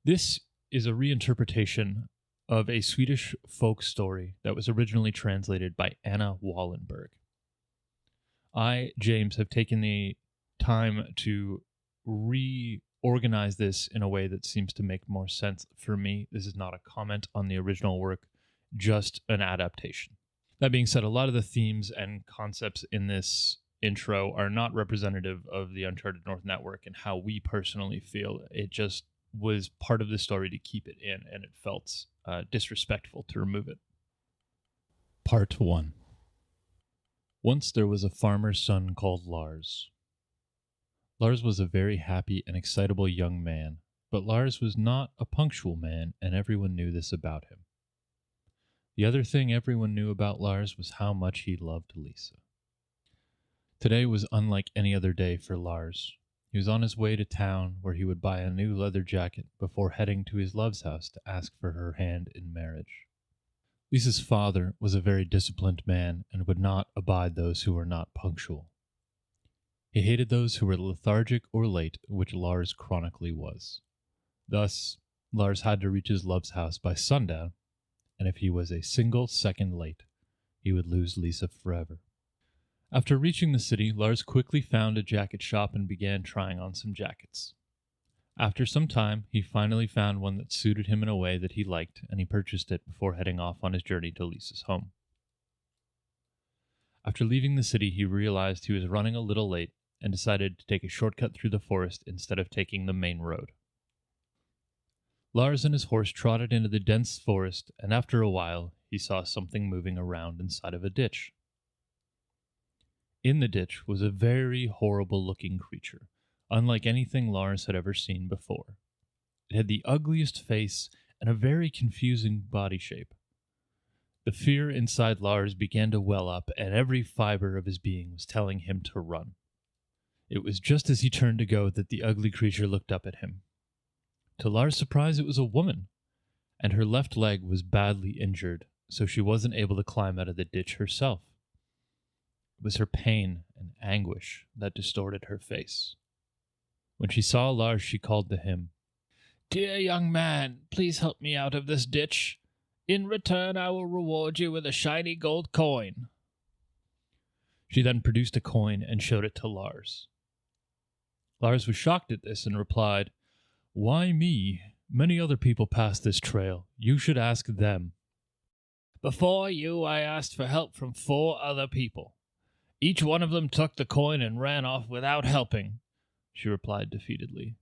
This is a reinterpretation of a Swedish folk story that was originally translated by Anna Wallenberg. I, James, have taken the time to reorganize this in a way that seems to make more sense for me. This is not a comment on the original work, just an adaptation. That being said, a lot of the themes and concepts in this intro are not representative of the Uncharted North Network and how we personally feel. It just was part of the story to keep it in, and it felt disrespectful to remove it. Part 1. Once there was a farmer's son called Lars. Lars was a very happy and excitable young man, but Lars was not a punctual man, and everyone knew this about him. The other thing everyone knew about Lars was how much he loved Lisa. Today was unlike any other day for Lars. He was on his way to town where he would buy a new leather jacket before heading to his love's house to ask for her hand in marriage. Lisa's father was a very disciplined man and would not abide those who were not punctual. He hated those who were lethargic or late, which Lars chronically was. Thus, Lars had to reach his love's house by sundown, and if he was a single second late, he would lose Lisa forever. After reaching the city, Lars quickly found a jacket shop and began trying on some jackets. After some time, he finally found one that suited him in a way that he liked, and he purchased it before heading off on his journey to Lisa's home. After leaving the city, he realized he was running a little late and decided to take a shortcut through the forest instead of taking the main road. Lars and his horse trotted into the dense forest, and after a while, he saw something moving around inside of a ditch. In the ditch was a very horrible-looking creature, unlike anything Lars had ever seen before. It had the ugliest face and a very confusing body shape. The fear inside Lars began to well up, and every fiber of his being was telling him to run. It was just as he turned to go that the ugly creature looked up at him. To Lars' surprise, it was a woman, and her left leg was badly injured, so she wasn't able to climb out of the ditch herself. It was her pain and anguish that distorted her face. When she saw Lars, she called to him, "Dear young man, please help me out of this ditch. In return, I will reward you with a shiny gold coin." She then produced a coin and showed it to Lars. Lars was shocked at this and replied, "Why me? Many other people pass this trail. You should ask them." "Before you, I asked for help from 4 other people. Each one of them took the coin and ran off without helping," she replied defeatedly.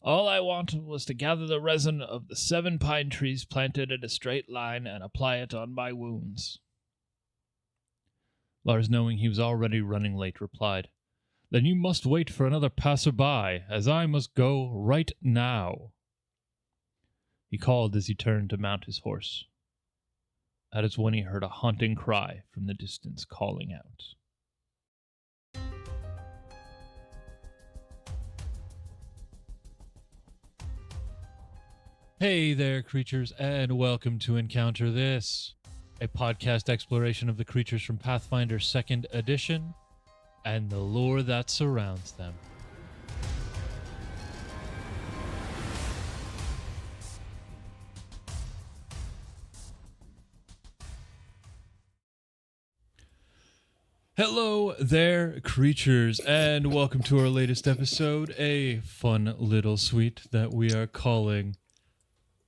"All I wanted was to gather the resin of the 7 pine trees planted in a straight line and apply it on my wounds." Lars, knowing he was already running late, replied, "Then you must wait for another passerby, as I must go right now." He called as he turned to mount his horse. That is when he heard a haunting cry from the distance calling out. Hey there, creatures, and welcome to Encounter This, a podcast exploration of the creatures from Pathfinder 2nd Edition and the lore that surrounds them. Hello there, creatures, and welcome to our latest episode, a fun little suite that we are calling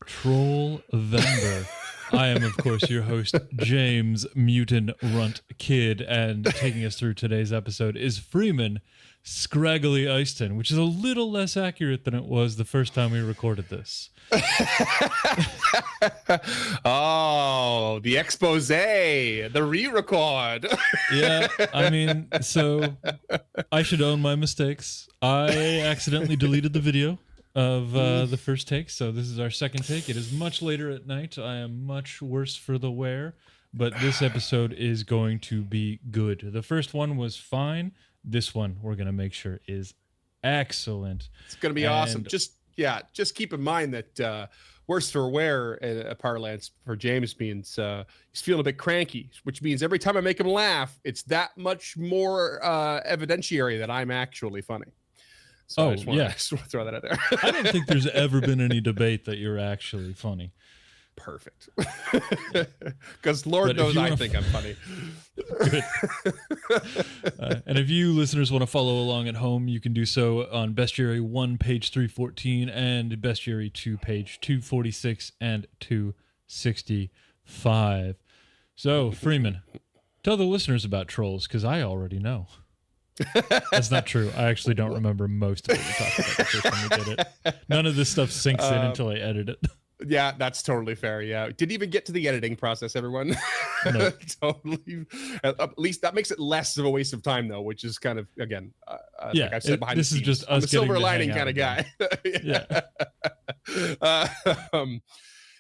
Trollvember. I am, of course, your host, James Mutant Runt Kid, and taking us through today's episode is Freeman Scraggly Eyston, which is a little less accurate than it was the first time we recorded this. Oh, the expose, the re-record. Yeah, I mean, so I should own my mistakes. I accidentally deleted the video of the first take, so this is our second take. It is much later at night. I am much worse for the wear, but this episode is going to be good. The first one was fine. This one we're going to make sure is excellent. It's going to be awesome. Just keep in mind that worse for wear in parlance for James means he's feeling a bit cranky, which means every time I make him laugh, it's that much more evidentiary that I'm actually funny. So I just want to throw that out there. I don't think there's ever been any debate that you're actually funny. Perfect. Because Lord knows I think I'm funny. Good. And if you listeners want to follow along at home, you can do so on Bestiary 1, page 314, and Bestiary 2, page 246 and 265. So, Freeman, tell the listeners about trolls, because I already know. That's not true. I actually don't remember most of what we talked about the first time we did it. None of this stuff sinks in until I edit it. Yeah, that's totally fair. Yeah. Didn't even get to the editing process, everyone. No. Totally. At least that makes it less of a waste of time, though, which is kind of, again, like I've said behind the scenes, is just I'm us a silver lining getting to hang kind of guy. Yeah.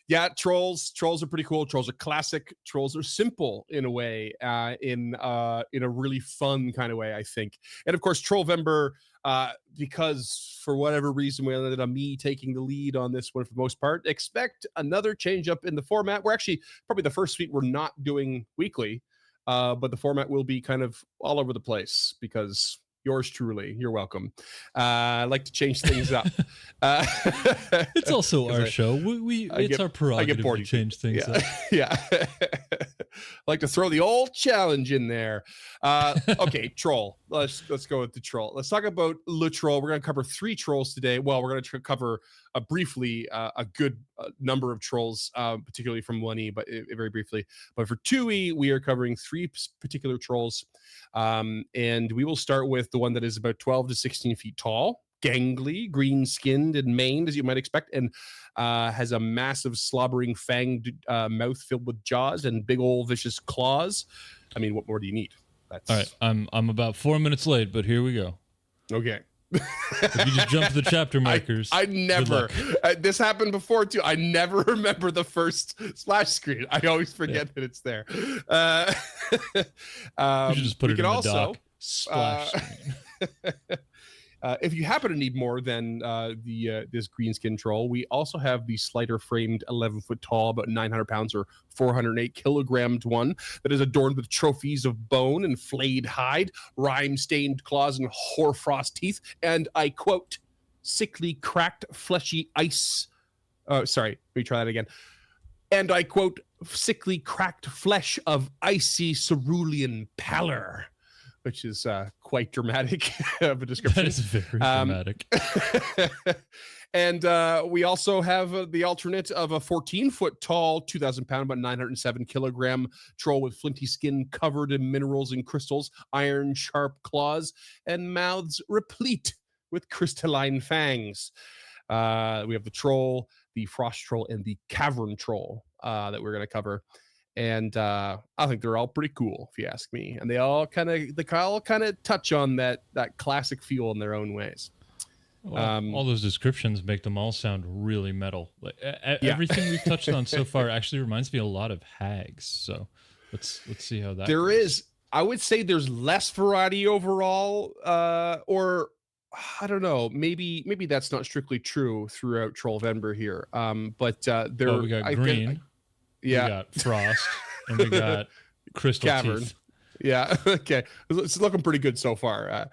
Yeah, trolls are pretty cool. Trolls are classic. Trolls are simple in a way, in a really fun kind of way, I think. And of course, Trollvember, because for whatever reason we ended up me taking the lead on this one for the most part. Expect another change up in the format. We're actually probably the first week we're not doing weekly, but the format will be kind of all over the place because yours truly, you're welcome. I like to change things up. It's also our show. It's our prerogative to change things up. Yeah. I like to throw the old challenge in there. Okay, troll. Let's go with the troll. Let's talk about Le Troll. We're going to cover 3 trolls today. Well, we're going to cover briefly a good number of trolls, particularly from 1E, but very briefly. But for 2E, we are covering 3 particular trolls. And we will start with the one that is about 12 to 16 feet tall, gangly, green-skinned and maned, as you might expect, and has a massive, slobbering, fanged mouth filled with jaws and big old vicious claws. I mean, what more do you need? That's... All right, I'm about 4 minutes late, but here we go. Okay. If you just jump to the chapter markers. I never. This happened before too. I never remember the first splash screen. I always forget that it's there. You should just put it in the dock. Splash screen. If you happen to need more than this greenskin troll, we also have the slider framed 11 foot tall, about 900 pounds or 408 kilograms one that is adorned with trophies of bone and flayed hide, rime stained claws and hoarfrost teeth, and I quote, sickly cracked fleshy ice. Sorry, let me try that again. And I quote, sickly cracked flesh of icy cerulean pallor. Which is quite dramatic of a description. That is very dramatic. And we also have the alternate of a 14-foot tall, 2,000 pound, about 907 kilogram troll with flinty skin covered in minerals and crystals, iron sharp claws, and mouths replete with crystalline fangs. We have the troll, the frost troll, and the cavern troll that we're going to cover. And I think they're all pretty cool, if you ask me. And they all kind of touch on that classic feel in their own ways. Well, all those descriptions make them all sound really metal. Like everything we've touched on so far actually reminds me a lot of hags. So let's see how that. There is, I would say, there's less variety overall, or I don't know. Maybe that's not strictly true throughout Trollvember here. But there we got green. Yeah, we got frost, and we got crystal cavern. teeth. Yeah, okay. It's looking pretty good so far.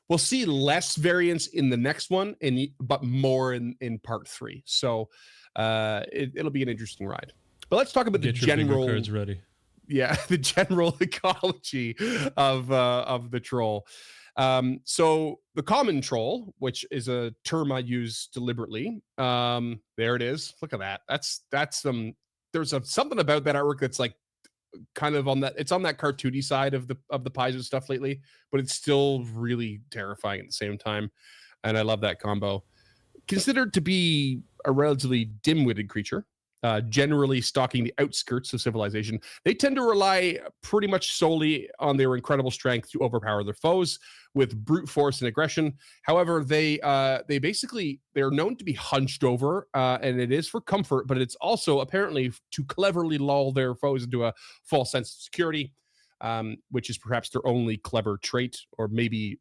We'll see less variance in the next one, but more in part 3. So it'll be an interesting ride. But let's talk about the general cards ready. Yeah, the general ecology of the troll. So the common troll, which is a term I use deliberately. There it is. Look at that. That's there's something about that artwork that's like kind of on that. It's on that cartoony side of the Paizo stuff lately, but it's still really terrifying at the same time. And I love that combo. Considered to be a relatively dim-witted creature, generally stalking the outskirts of civilization, they tend to rely pretty much solely on their incredible strength to overpower their foes with brute force and aggression. However, they're known to be hunched over, and it is for comfort, but it's also apparently to cleverly lull their foes into a false sense of security, which is perhaps their only clever trait, or maybe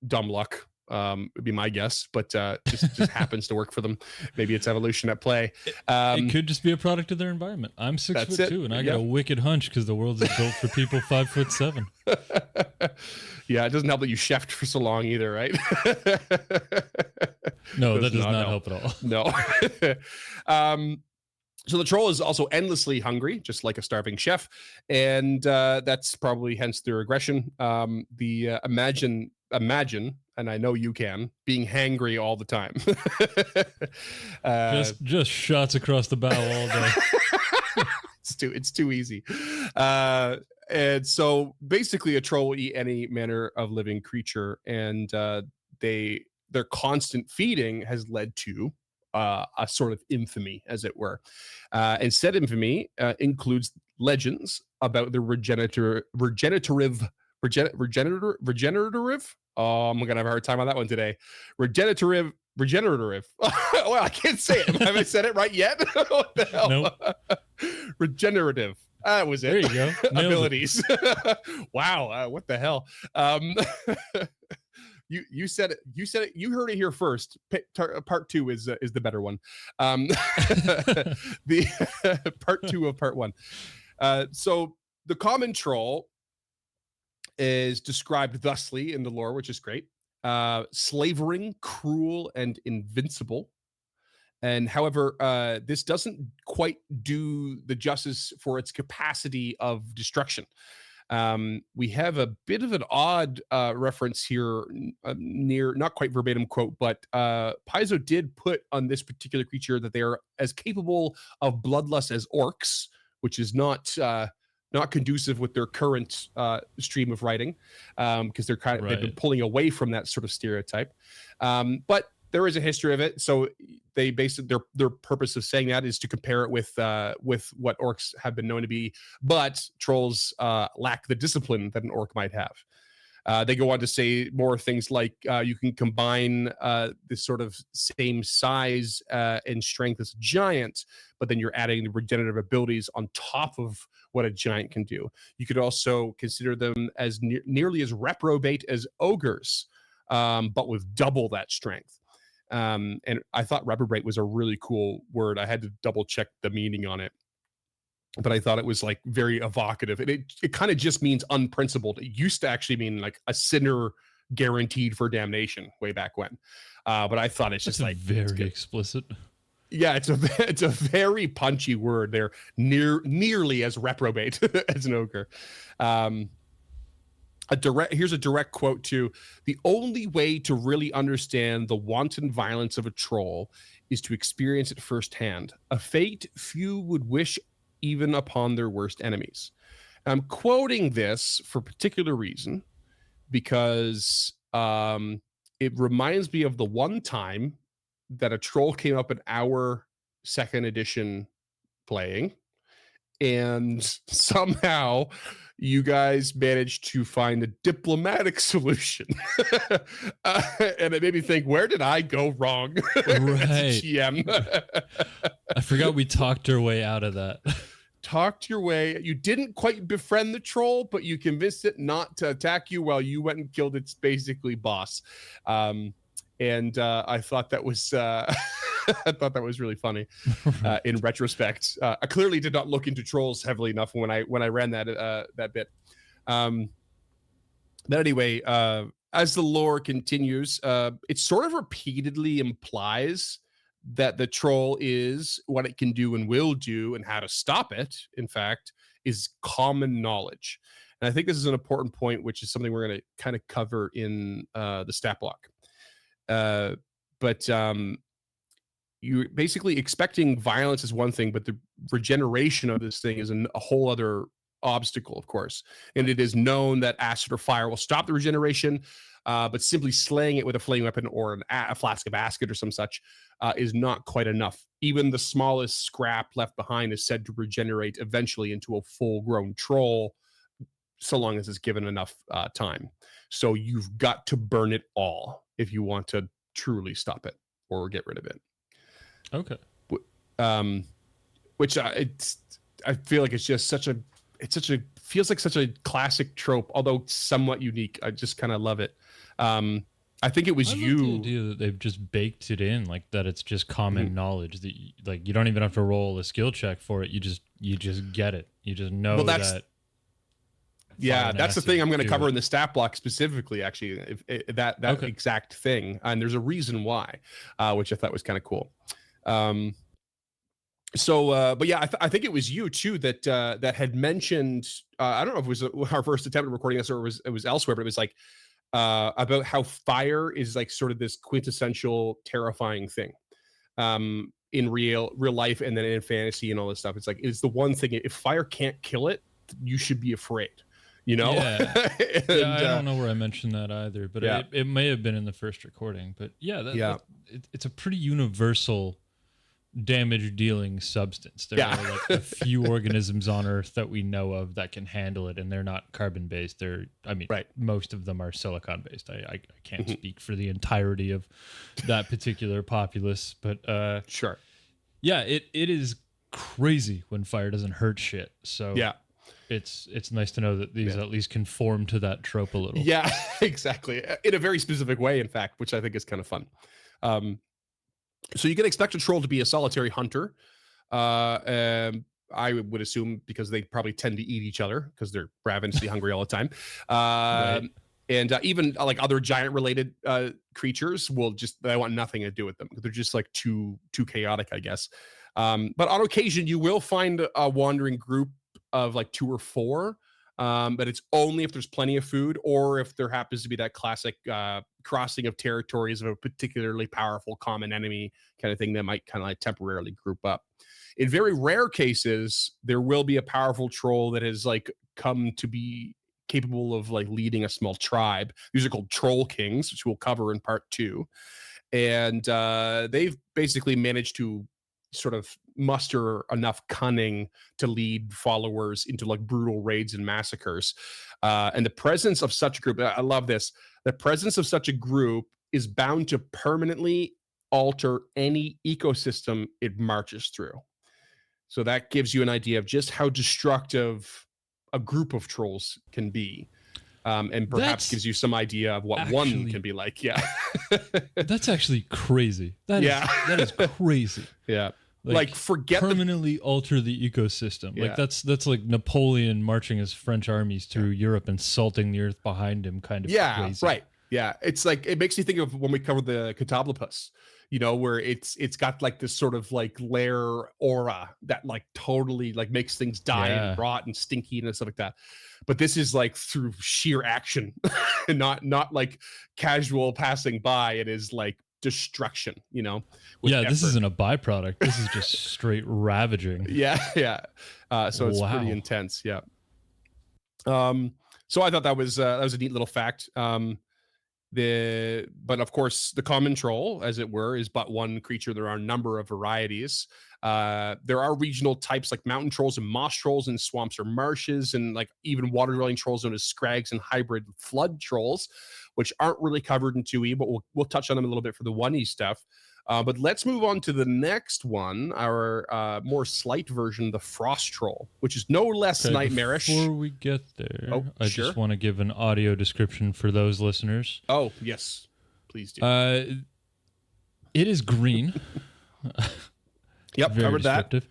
dumb luck. would be my guess, but just happens to work for them. Maybe it's evolution at play. It could just be a product of their environment. I'm 6'2", and I got a wicked hunch because the world is built for people 5'7". Yeah, it doesn't help that you chefed for so long either, right? No, that does not help at all. No. So the troll is also endlessly hungry, just like a starving chef, and that's probably hence their aggression. Imagine, and I know you can, being hangry all the time. Just shots across the bow all day. It's too easy. And so basically, a troll will eat any manner of living creature, and their constant feeding has led to a sort of infamy, as it were. And said infamy includes legends about the regenerative. Oh, I'm gonna have a hard time on that one today. Regenerative. Well, I can't say it. Have I said it right yet? What the hell? Nope. Regenerative. That was it. There you go. Abilities. Wow. What the hell? You said it. You said it. You heard it here first. Part 2 is the better one. The part 2 of part 1. So the common troll is described thusly in the lore, which is great. Slavering, cruel, and invincible. And however, this doesn't quite do the justice for its capacity of destruction. We have a bit of an odd reference here, near not quite verbatim quote, but Paizo did put on this particular creature that they are as capable of bloodlust as orcs, which is not conducive with their current stream of writing, because they've been pulling away from that sort of stereotype. But there is a history of it, so they basically their purpose of saying that is to compare it with what orcs have been known to be, but trolls lack the discipline that an orc might have. They go on to say more things like you can combine this sort of same size and strength as a giant, but then you're adding the regenerative abilities on top of what a giant can do. You could also consider them as nearly as reprobate as ogres, but with double that strength. And I thought reprobate was a really cool word. I had to double check the meaning on it, but I thought it was like very evocative. And it kind of just means unprincipled. It used to actually mean like a sinner guaranteed for damnation way back when. But I thought it's just like very explicit. Yeah, it's a very punchy word. They're nearly as reprobate as an ogre. Here's a direct quote to: "The only way to really understand the wanton violence of a troll is to experience it firsthand, a fate few would wish even upon their worst enemies." I'm quoting this for a particular reason, because it reminds me of the one time that a troll came up in our 2nd edition playing, and somehow you guys managed to find a diplomatic solution. And it made me think, where did I go wrong? Right. GM. I forgot we talked our way out of that. Talked your way. You didn't quite befriend the troll, but you convinced it not to attack you while you went and killed its basically boss. And I thought that was I thought that was really funny in retrospect. I clearly did not look into trolls heavily enough when I ran that bit. But anyway, as the lore continues, it sort of repeatedly implies that the troll is what it can do and will do, and how to stop it, in fact, is common knowledge. And I think this is an important point, which is something we're going to kind of cover in the stat block. But you're basically expecting violence is one thing, but the regeneration of this thing is a whole other obstacle, of course. And it is known that acid or fire will stop the regeneration, but simply slaying it with a flame weapon or a flask of acid or some such is not quite enough. Even the smallest scrap left behind is said to regenerate eventually into a full-grown troll, so long as it's given enough time. So you've got to burn it all if you want to truly stop it or get rid of it. Okay. Which I feel like it's just feels like such a classic trope, although somewhat unique. I just kind of love it. I think it was I love you. the idea that they've just baked it in, like that it's just common knowledge that like you don't even have to roll a skill check for it. You just get it. You just know that. Yeah, that's the thing I'm going to cover it. in the stat block specifically. Actually, that Okay. exact thing, and there's a reason why, which I thought was kind of cool. But yeah, I think it was you too that had mentioned. I don't know if it was our first attempt at recording this or it was elsewhere, but it was like about how fire is like sort of this quintessential terrifying thing in real life, and then in fantasy and all this stuff. It's like it's the one thing. If fire can't kill it, you should be afraid. You know? Yeah. And, I don't know where I mentioned that either, but it may have been in the first recording. But yeah, it's a pretty universal damage dealing substance. There are like a few organisms on Earth that we know of that can handle it, and they're not carbon based. Most of them are silicon based. I can't speak for the entirety of that particular populace, but sure. Yeah, it is crazy when fire doesn't hurt shit. So yeah. It's nice to know that these at least conform to that trope a little. Yeah, exactly. In a very specific way, in fact, which I think is kind of fun. So you can expect a troll to be a solitary hunter. I would assume because they probably tend to eat each other because they're ravenously hungry all the time. Right. And even like other giant related creatures they want nothing to do with them. They're just like too chaotic, I guess. But on occasion, you will find a wandering group of like 2 or 4, but it's only if there's plenty of food or if there happens to be that classic crossing of territories of a particularly powerful common enemy kind of thing that might kind of like temporarily group up. In very rare cases, there will be a powerful troll that has like come to be capable of like leading a small tribe. These are called troll kings, which we'll cover in part 2. And they've basically managed to sort of muster enough cunning to lead followers into like brutal raids and massacres. And the presence of such a group, I love this, the presence of such a group is bound to permanently alter any ecosystem it marches through. So that gives you an idea of just how destructive a group of trolls can be. And perhaps gives you some idea of what one can be like. Yeah. That's actually crazy. That is crazy. Yeah. Like forget permanently alter the ecosystem. Like that's like Napoleon marching his French armies through Europe and salting the earth behind him kind of crazy. Right. Yeah. It's like it makes you think of when we covered the Catablopus, you know, where it's got like this sort of like lair aura that like totally like makes things die and rot and stinky and stuff like that. But this is like through sheer action and not like casual passing by. It is like destruction, you know. This isn't a byproduct. This is just straight ravaging. So it's pretty intense. So I thought that was a neat little fact. But of course, the common troll, as it were, is but one creature. There are a number of varieties. There are regional types like mountain trolls and moss trolls in swamps or marshes, and like even water-dwelling trolls known as scrags and hybrid flood trolls, which aren't really covered in 2E, but we'll touch on them a little bit for the 1E stuff. But let's move on to the next one, our more slight version, the frost troll, which is no less nightmarish. Before we get there, I just want to give an audio description for those listeners. Oh, yes. Please do. It is green. Yep, very covered descriptive.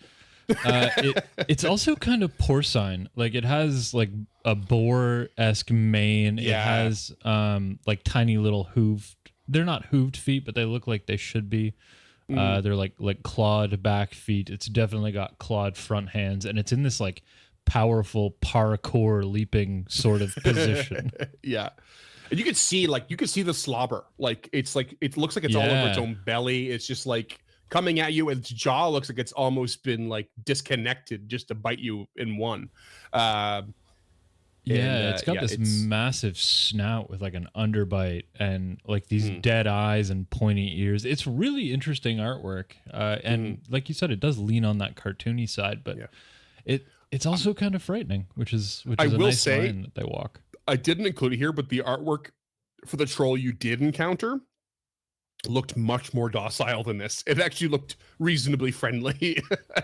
That. It's also kind of porcine. Like it has like a boar-esque mane. It has like tiny little hooved. They're not hooved feet, but they look like they should be. They're like clawed back feet. It's definitely got clawed front hands, and it's in this like powerful parkour leaping sort of position. Yeah. And you could see the slobber. Like it looks like it's all over its own belly. It's just like coming at you, and its jaw looks like it's almost been like disconnected just to bite you in one. It's got this massive snout with like an underbite and like these dead eyes and pointy ears. It's really interesting artwork. And like you said, it does lean on that cartoony side, but it's also kind of frightening, which is a nice line that they walk. I didn't include it here, but the artwork for the troll you did encounter looked much more docile than this. It actually looked reasonably friendly.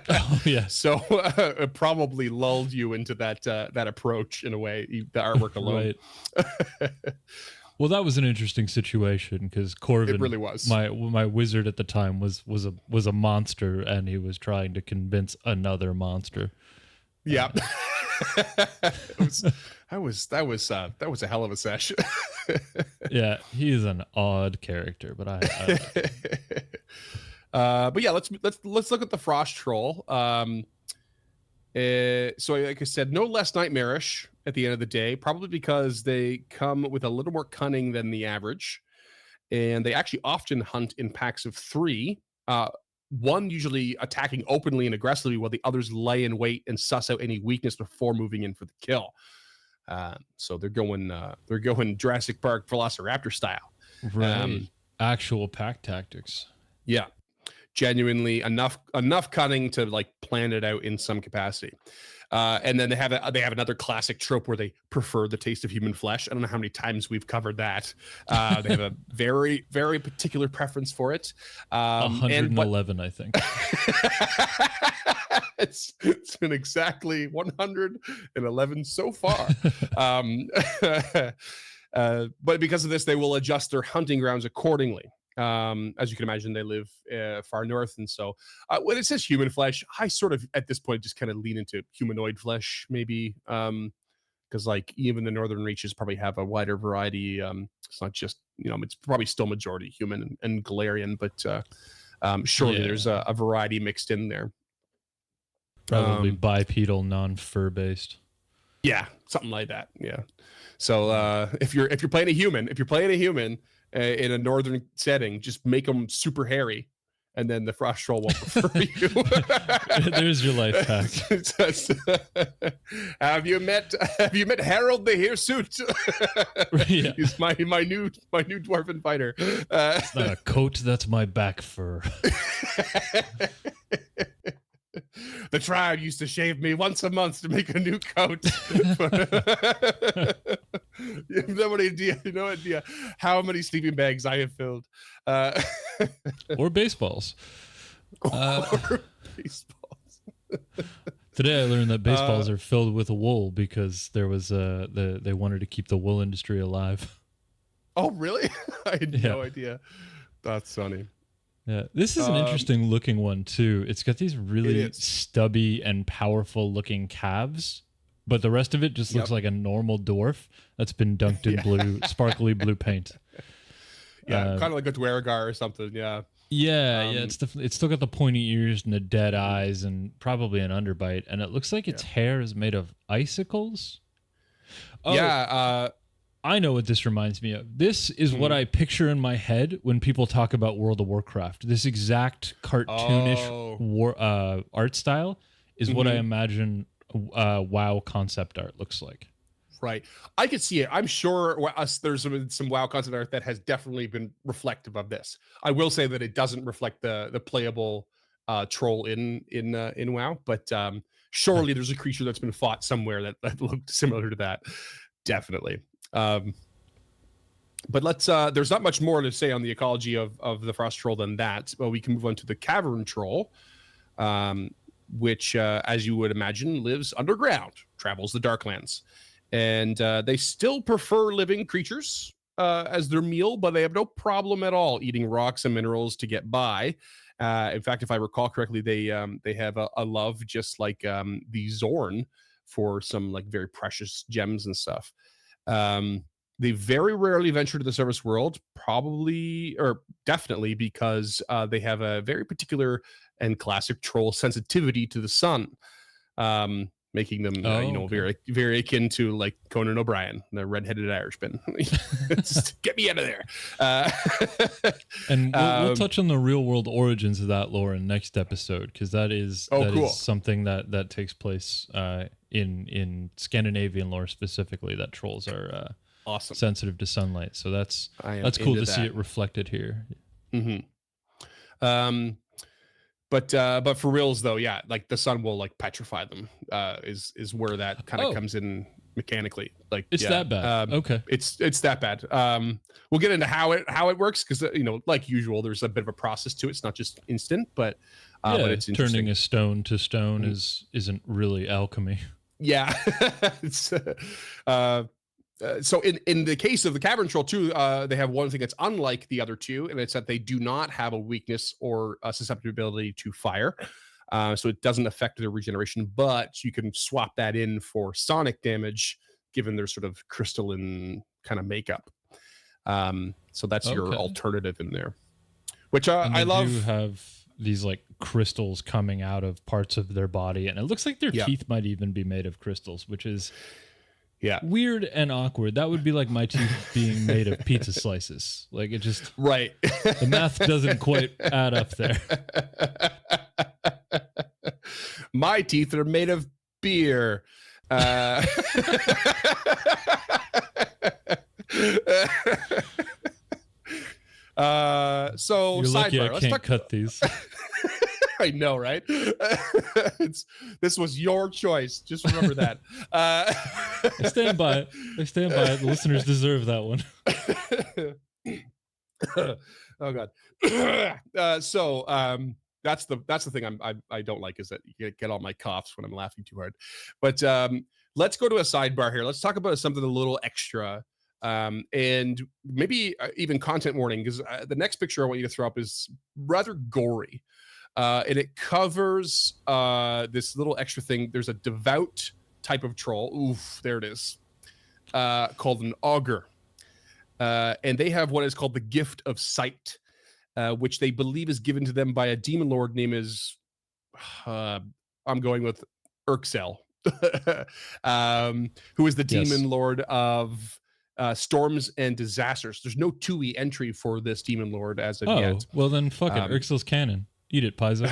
Oh yeah. So it probably lulled you into that approach in a way, the artwork alone. Right. Well, that was an interesting situation because Corvin, It really was. my wizard at the time, was a monster, and he was trying to convince another monster. Yeah. That was a hell of a session. Yeah, he is an odd character, but but yeah, let's look at the Frost Troll. So like I said, no less nightmarish at the end of the day, probably because they come with a little more cunning than the average, and they actually often hunt in packs of 3. One usually attacking openly and aggressively, while the others lay in wait and suss out any weakness before moving in for the kill. So they're going Jurassic Park Velociraptor style. right, actual pack tactics. Yeah, genuinely enough cunning to like plan it out in some capacity. And then they have another classic trope where they prefer the taste of human flesh. I don't know how many times we've covered that. They have a very, very particular preference for it. 111, I think. It's been exactly 111 so far. But because of this, they will adjust their hunting grounds accordingly. As you can imagine, they live far north, and so when it says human flesh, I sort of at this point just kind of lean into humanoid flesh, maybe, because like even the northern reaches probably have a wider variety. It's not just it's probably still majority human and Golarion, but surely there's a variety mixed in there. Probably bipedal, non-fur based. Yeah, something like that. Yeah. So if you're playing a human, in a northern setting, just make them super hairy, and then the Frost Troll won't prefer you. There's your life hack. Have you met Harold the Hirsute? Yeah. He's my new dwarven fighter. It's not a coat, that's my back fur. The tribe used to shave me once a month to make a new coat. You have no idea how many sleeping bags I have filled. Or baseballs. Or baseballs. Today I learned that baseballs are filled with wool because there was they wanted to keep the wool industry alive. Oh, really? I had no idea. That's funny. Yeah, this is an interesting looking one too. It's got these really stubby and powerful looking calves, but the rest of it just looks like a normal dwarf that's been dunked in blue, sparkly blue paint. Yeah, kind of like a Dwargar or something. Yeah. Yeah, it's still got the pointy ears and the dead eyes and probably an underbite, and it looks like its hair is made of icicles. Oh, yeah. I know what this reminds me of. This is what I picture in my head when people talk about World of Warcraft. This exact cartoonish art style is what I imagine WoW concept art looks like. Right. I could see it. I'm sure there's some WoW concept art that has definitely been reflective of this. I will say that it doesn't reflect the playable troll in WoW, but surely there's a creature that's been fought somewhere that looked similar to that. Definitely. But let's there's not much more to say on the ecology of the Frost Troll than that. But we can move on to the Cavern Troll, which as you would imagine lives underground, travels the Darklands, and they still prefer living creatures as their meal, but they have no problem at all eating rocks and minerals to get by. In fact, if I recall correctly, they have a love just like the Zorn for some like very precious gems and stuff. They very rarely venture to the surface world, probably or definitely because they have a very particular and classic troll sensitivity to the sun, making them very very akin to like Conan O'Brien, the redheaded Irishman. Just get me out of there. And we'll touch on the real world origins of that lore in next episode, because that is is something that takes place in Scandinavian lore specifically, that trolls are awesome, sensitive to sunlight. So that's cool to see it reflected here. But for reals though, yeah, like the sun will like petrify them. Is where that kind of comes in mechanically. Like it's that bad. Okay, it's that bad. We'll get into how it works, because like usual, there's a bit of a process to it. It's not just instant, but it's turning a stone to stone isn't really alchemy. Yeah. It's So in the case of the Cavern Troll too, they have one thing that's unlike the other two, and it's that they do not have a weakness or a susceptibility to fire. So it doesn't affect their regeneration, but you can swap that in for sonic damage, given their sort of crystalline kind of makeup. So that's your alternative in there, which I love. Do have these like crystals coming out of parts of their body, and it looks like their teeth might even be made of crystals, which is weird and awkward. That would be like my teeth being made of pizza slices. Like it just right. The math doesn't quite add up there. My teeth are made of beer. So you're lucky sidebar. I can't cut these. I know, right? This was your choice. Just remember that. I stand by it. The listeners deserve that one. Oh God. So that's the thing I don't like, is that you get all my coughs when I'm laughing too hard. But let's go to a sidebar here. Let's talk about something a little extra. And maybe even content warning, because the next picture I want you to throw up is rather gory. And it covers this little extra thing. There's a devout type of troll. Oof, there it is. Called an augur. And they have what is called the gift of sight, which they believe is given to them by a demon lord named is, I'm going with Urxel, who is the demon lord of storms and disasters. There's no 2e entry for this demon lord as of yet. Well then fuck it. Urxel's canon. Eat it, Paizo.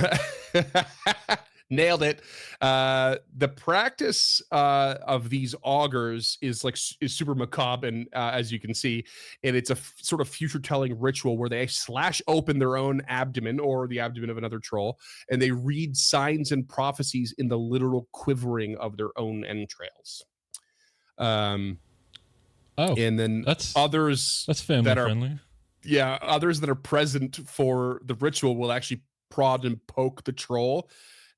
Nailed it. The practice of these augurs is super macabre, and as you can see, and it's a sort of future-telling ritual where they slash open their own abdomen or the abdomen of another troll, and they read signs and prophecies in the literal quivering of their own entrails. And then others that's family friendly. Yeah, others that are present for the ritual will actually prod and poke the troll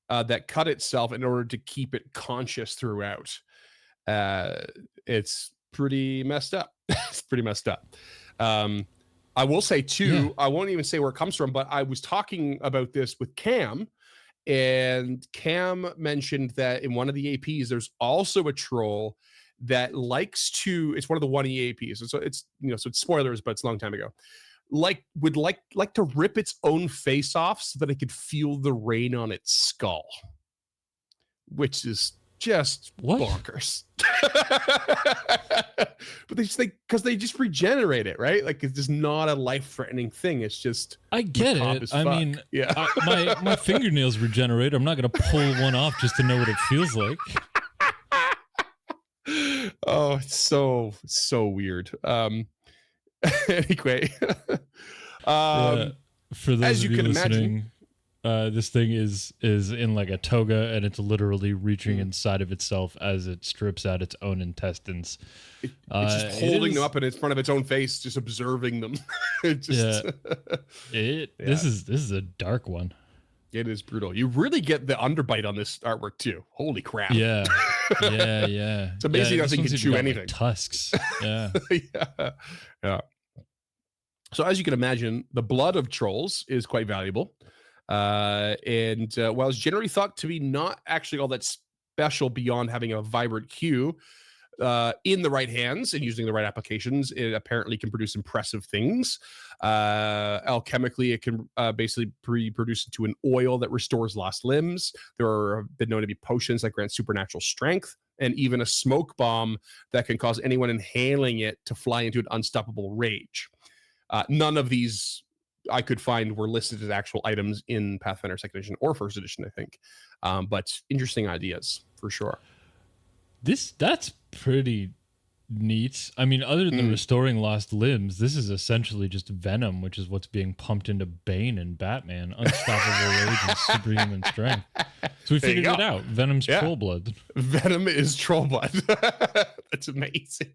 that cut itself in order to keep it conscious throughout. It's pretty messed up. It's pretty messed up. I will say too, I won't even say where it comes from, but I was talking about this with Cam, and Cam mentioned that in one of the APs, there's also a troll that likes to, it's one of the 1E APs. So it's, so it's spoilers, but it's a long time ago. Would like to rip its own face off so that it could feel the rain on its skull, which is just bonkers. But they just think, because they just regenerate it, right? Like it's just not a life-threatening thing. It's just, I get it. I mean, my fingernails regenerate. I'm not gonna pull one off just to know what it feels like. Oh, it's so weird. Anyway, for those as of you listening, this thing is in like a toga, and it's literally reaching inside of itself as it strips out its own intestines. It's just holding them up in front of its own face, just observing them. This is a dark one. It is brutal. You really get the underbite on this artwork too. Holy crap! Yeah. It's amazing how thing can chew anything. Like tusks. Yeah. Yeah. So as you can imagine, the blood of trolls is quite valuable. And while it's generally thought to be not actually all that special beyond having a vibrant hue, in the right hands and using the right applications, it apparently can produce impressive things. Alchemically, it can basically produce into an oil that restores lost limbs. There have been known to be potions that grant supernatural strength, and even a smoke bomb that can cause anyone inhaling it to fly into an unstoppable rage. None of these I could find were listed as actual items in Pathfinder 2nd edition or 1st edition, I think. But interesting ideas for sure. That's pretty neat. I mean, other than restoring lost limbs, this is essentially just venom, which is what's being pumped into Bane and Batman. Unstoppable rage and superhuman strength. So we figured it out. Venom's troll blood. Venom is troll blood. That's amazing.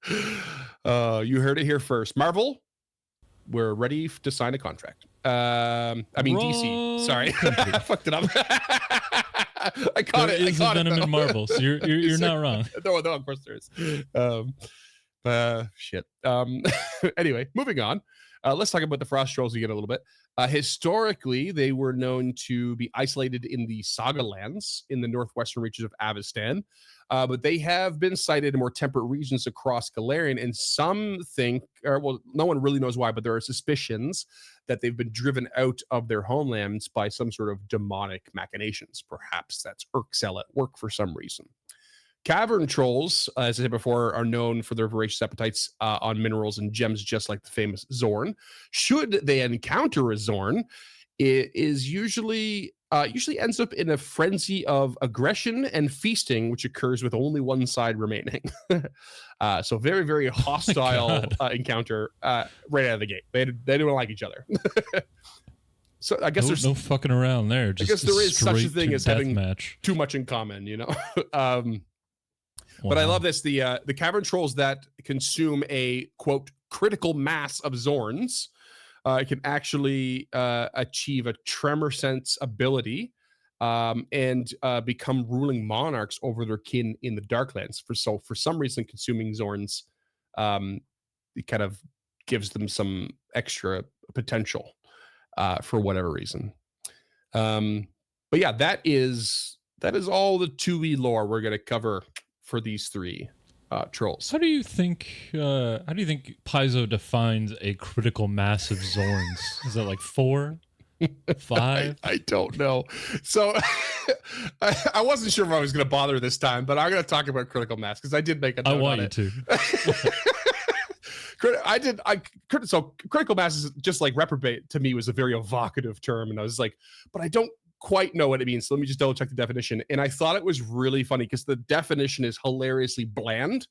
You heard it here first. Marvel, we're ready to sign a contract. DC. Sorry. I fucked it up. I caught there it. is a venom in marble, so you're not wrong. No, of course there is. Shit. Anyway, moving on. Let's talk about the frost trolls again a little bit. Historically, they were known to be isolated in the Saga lands in the northwestern reaches of Avestan, but they have been sighted in more temperate regions across Golarion, and some think, or well, no one really knows why, but there are suspicions that they've been driven out of their homelands by some sort of demonic machinations. Perhaps that's Urxel at work for some reason. Cavern trolls, as I said before, are known for their voracious appetites on minerals and gems, just like the famous Zorn. Should they encounter a Zorn, it is usually ends up in a frenzy of aggression and feasting, which occurs with only one side remaining. So very, very hostile encounter right out of the gate. They don't like each other. So I guess there's no fucking around there. Just I guess there is such a thing as having match. too much in common, you know. But I love this. The cavern trolls that consume a, quote, critical mass of Zorns can actually achieve a tremor sense ability and become ruling monarchs over their kin in the Darklands. For some reason, consuming Zorns it kind of gives them some extra potential for whatever reason. But yeah, that is all the 2e lore we're going to cover for these three trolls. How do you think Paizo defines a critical mass of Zorns? Is that like 4, 5? I don't know. So I wasn't sure if I was going to bother this time, but I'm going to talk about critical mass because I did make a note. I want you to. So critical mass is just like reprobate to me was a very evocative term, and I was like, but I don't quite know what it means. So let me just double check the definition. And I thought it was really funny because the definition is hilariously bland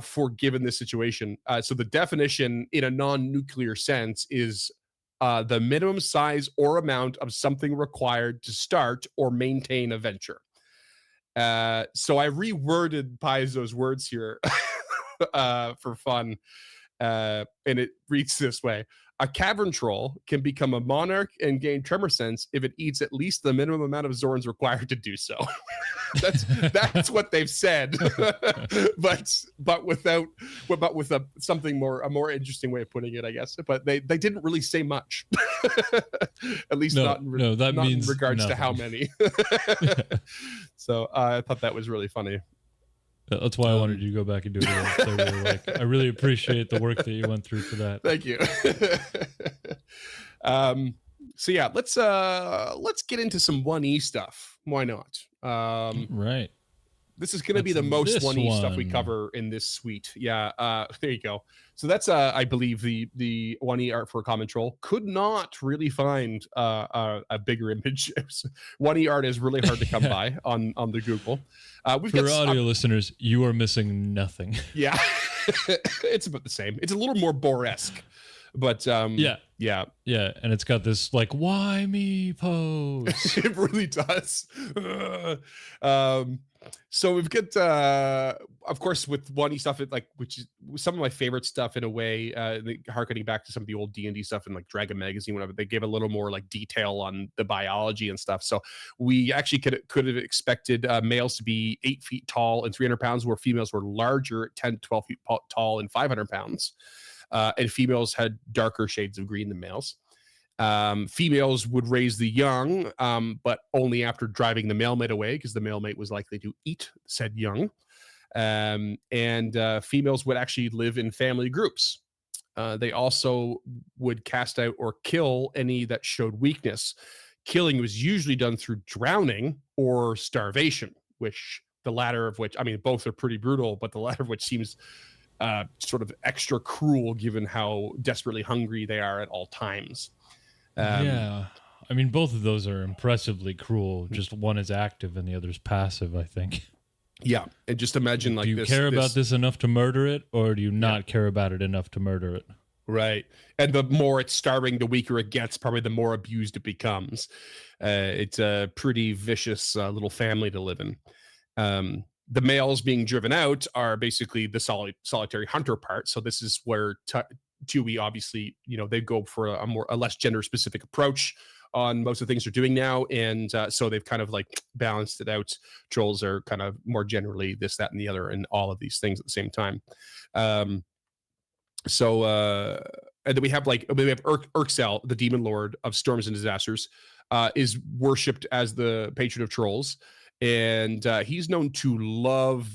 for given this situation. So the definition in a non-nuclear sense is the minimum size or amount of something required to start or maintain a venture. So I reworded Paizo's words here for fun. And it reads this way. A cavern troll can become a monarch and gain tremor sense if it eats at least the minimum amount of Zorns required to do so. that's what they've said, but with a a more interesting way of putting it, I guess. But they didn't really say much, at least not in regards to how many. So I thought that was really funny. That's why I wanted you to go back and do it. I really appreciate the work that you went through for that. Thank you. So yeah, let's get into some 1E stuff. Why not? Right. This is going to be the most 1E stuff we cover in this suite. Yeah. There you go. So that's I believe the 1E art for a common troll. Could not really find a bigger image. 1E art is really hard to come by on the Google. For audio listeners, you are missing nothing. Yeah. It's about the same. It's a little more Boresque. But yeah, and it's got this like why me pose. It really does. So we've got of course with 1E stuff, which is some of my favorite stuff in a way, harkening back to some of the old D&D stuff and like Dragon Magazine, whatever. They gave a little more like detail on the biology and stuff. So we actually could have expected males to be 8 feet tall and 300 pounds, where females were larger, 10 to 12 feet tall and 500 pounds. And females had darker shades of green than males. Females would raise the young, but only after driving the male mate away, because the male mate was likely to eat said young. And females would actually live in family groups. They also would cast out or kill any that showed weakness. Killing was usually done through drowning or starvation, which the latter of which, I mean, both are pretty brutal, but the latter of which seems sort of extra cruel given how desperately hungry they are at all times. Yeah. I mean, both of those are impressively cruel. Just one is active and the other's passive, I think. Yeah. And just imagine like do you this, care about this enough to murder it, or do you not care about it enough to murder it? Right. And the more it's starving, the weaker it gets, probably the more abused it becomes. It's a pretty vicious little family to live in. The males being driven out are basically the solitary hunter part. So this is where 2E obviously, they go for a less gender specific approach, on most of the things they're doing now, and so they've kind of like balanced it out. Trolls are kind of more generally this, that, and the other, and all of these things at the same time. So and then we have Urxel, the demon lord of storms and disasters, is worshipped as the patron of trolls, and he's known to love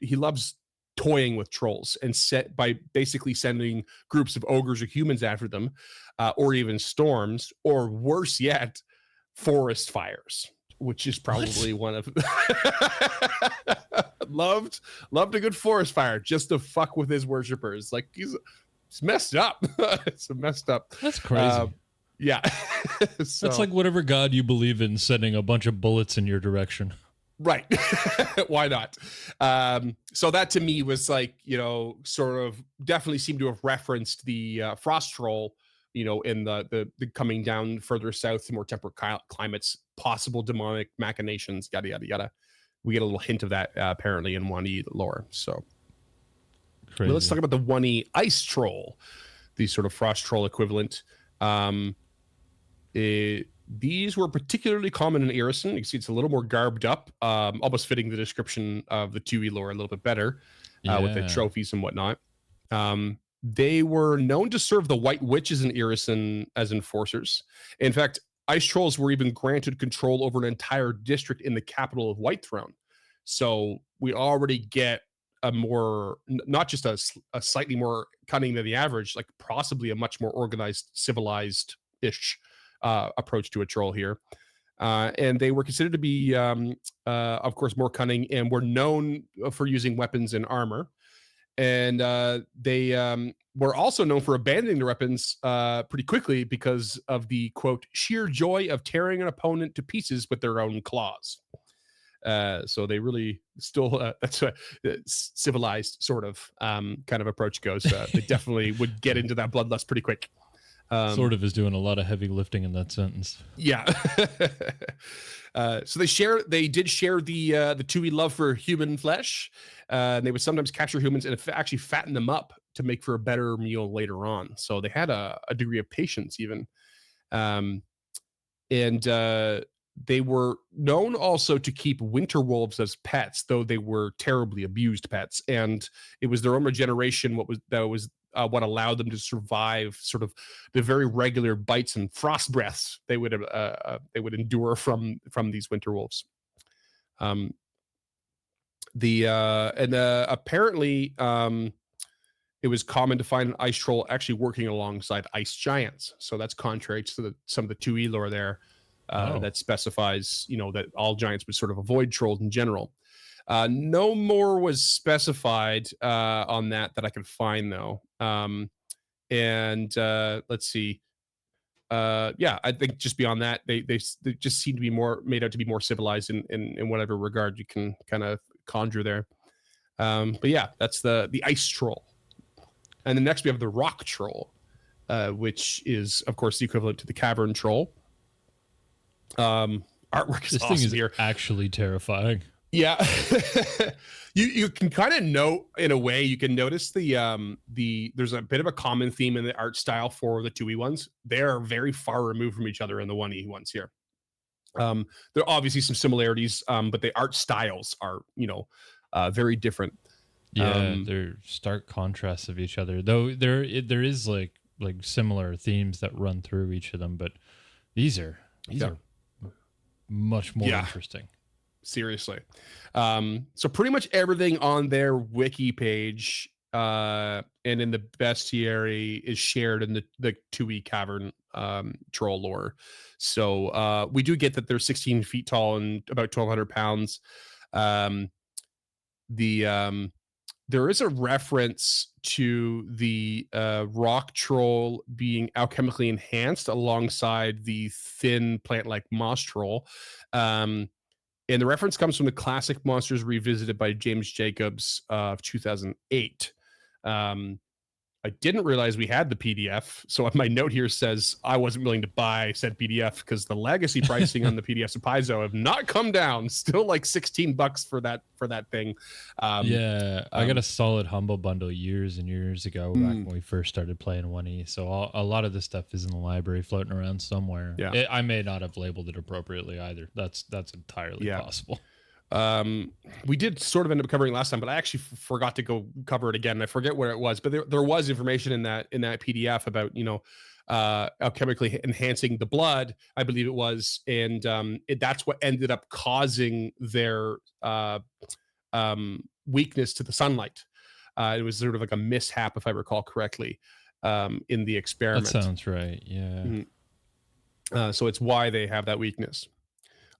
he loves toying with trolls and set by basically sending groups of ogres or humans after them, or even storms, or worse yet, forest fires, which is probably one of loved a good forest fire just to fuck with his worshippers. Like he's messed up. It's messed up. That's crazy. Yeah. So, that's like whatever god you believe in sending a bunch of bullets in your direction. Right. Why not? So that to me was like, sort of definitely seemed to have referenced the frost troll, in the coming down further south to more temperate climates, possible demonic machinations, yada, yada, yada. We get a little hint of that apparently in 1E lore. So let's talk about the 1E ice troll, the sort of frost troll equivalent. These were particularly common in Irison. You can see it's a little more garbed up, almost fitting the description of the 2E lore a little bit better, with the trophies and whatnot. They were known to serve the White Witches in Irison as enforcers. In fact, ice trolls were even granted control over an entire district in the capital of Whitethrone. So we already get a more, not just a slightly more cunning than the average, like possibly a much more organized, civilized-ish approach to a troll here. And they were considered to be, of course, more cunning, and were known for using weapons and armor. And they were also known for abandoning their weapons pretty quickly because of the, quote, sheer joy of tearing an opponent to pieces with their own claws. So they really still, that's a civilized sort of kind of approach goes. They definitely would get into that bloodlust pretty quick. Sort of is doing a lot of heavy lifting in that sentence. Yeah. So they did share the 2E love for human flesh. And they would sometimes capture humans and actually fatten them up to make for a better meal later on. So they had a degree of patience even. And they were known also to keep winter wolves as pets, though they were terribly abused pets. And it was their own regeneration what allowed them to survive sort of the very regular bites and frost breaths they would endure from these winter wolves. Apparently it was common to find an ice troll actually working alongside ice giants. So that's contrary to some of the 2E lore there. That specifies, that all giants would sort of avoid trolls in general. No more was specified on that I could find, though. Let's see. I think just beyond that, they just seem to be made out to be more civilized in whatever regard you can kind of conjure there. But yeah, that's the ice troll. And then next we have the rock troll, which is, of course, the equivalent to the cavern troll. Artwork is this awesome thing is here. Actually terrifying. Yeah. you can kind of know, in a way, you can notice there's a bit of a common theme in the art style for the 2E ones. They're very far removed from each other in the 1E ones here. There are obviously some similarities, but the art styles are, very different. Yeah, they're stark contrasts of each other, though there is like similar themes that run through each of them, but these are much more interesting. Seriously. So pretty much everything on their wiki page and in the bestiary is shared in the 2E cavern troll lore. So we do get that they're 16 feet tall and about 1,200 pounds. There is a reference to the rock troll being alchemically enhanced alongside the thin plant-like moss troll. And the reference comes from the Classic Monsters Revisited by James Jacobs of 2008. I didn't realize we had the PDF. So my note here says I wasn't willing to buy said PDF because the legacy pricing on the PDFs of Paizo have not come down. Still like $16 for that thing. Yeah, I got a solid Humble bundle years and years ago back when we first started playing 1E. So a lot of this stuff is in the library floating around somewhere. Yeah. I may not have labeled it appropriately either. That's entirely possible. We did sort of end up covering last time, but I actually forgot to go cover it again. I forget where it was, but there was information in that PDF about, chemically enhancing the blood, I believe it was. And that's what ended up causing their weakness to the sunlight. It was sort of like a mishap, if I recall correctly, in the experiment. That sounds right. Yeah. So it's why they have that weakness.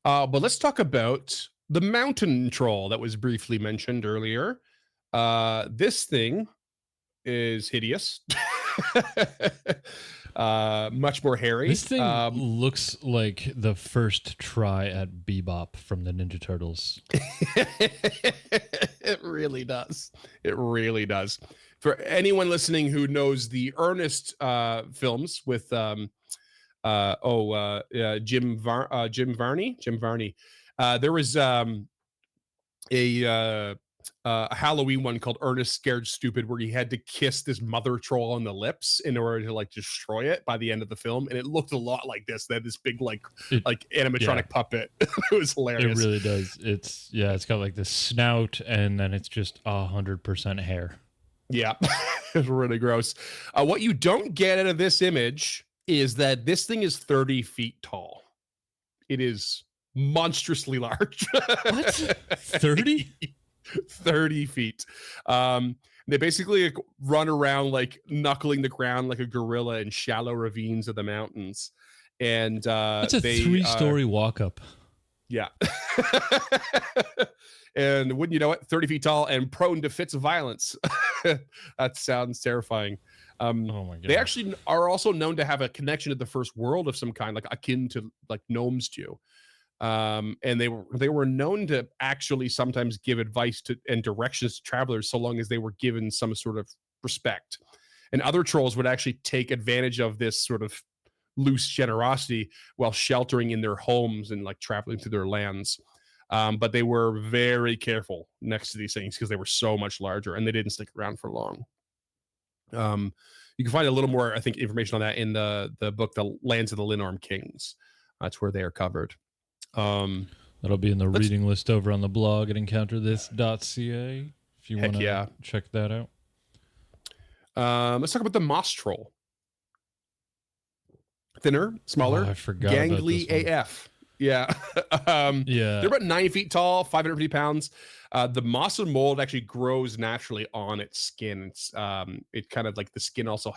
But let's talk about the mountain troll that was briefly mentioned earlier. This thing is hideous. Much more hairy. This thing looks like the first try at Bebop from the Ninja Turtles. It really does. It really does. For anyone listening who knows the Ernest films with Jim Varney. There was a Halloween one called Ernest Scared Stupid, where he had to kiss this mother troll on the lips in order to like destroy it by the end of the film, and it looked a lot like this. They had this big like animatronic puppet. It was hilarious. It really does. It's got like this snout, and then it's just 100% hair. Yeah, it's really gross. What you don't get out of this image is that this thing is 30 feet tall. It is monstrously large. What? 30? 30 feet. They basically like, run around like knuckling the ground like a gorilla in shallow ravines of the mountains. And it's a 3-story walk up. Yeah. And wouldn't you know it, 30 feet tall and prone to fits of violence. That sounds terrifying. Oh my god. They actually are also known to have a connection to the first world of some kind, like akin to like gnomes do. And they were known to actually sometimes give advice to and directions to travelers so long as they were given some sort of respect. And other trolls would actually take advantage of this sort of loose generosity while sheltering in their homes and like traveling through their lands. But they were very careful next to these things because they were so much larger and they didn't stick around for long. You can find a little more, I think, information on that in the book, The Lands of the Linorm Kings. That's where they are covered. That'll be in the reading list over on the blog at encounterthis.ca if you want to check that out. Let's talk about the moss troll. Thinner, smaller, I forgot gangly AF. Yeah. They're about 9 feet tall, 550 pounds. The moss and mold actually grows naturally on its skin. It's it kind of like the skin also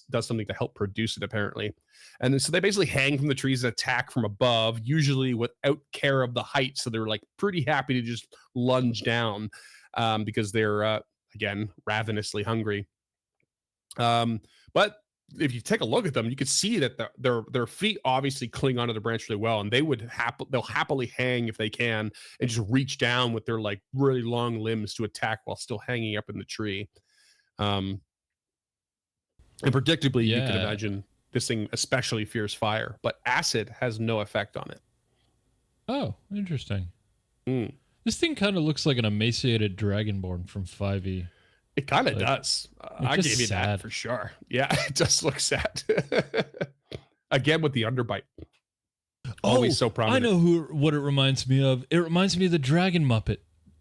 does something to help produce it, apparently. And then, so they basically hang from the trees and attack from above, usually without care of the height. So they're like pretty happy to just lunge down because they're again ravenously hungry. But if you take a look at them, you could see that their feet obviously cling onto the branch really well, and they'll happily hang if they can and just reach down with their like really long limbs to attack while still hanging up in the tree. And predictably, you can imagine this thing especially fears fire, but acid has no effect on it. Oh, interesting. This thing kind of looks like an emaciated dragonborn from 5e. It kind of does. I gave you that for sure. Yeah, it does look sad. Again, with the underbite. Always so prominent. I know what it reminds me of. It reminds me of the Dragon Muppet.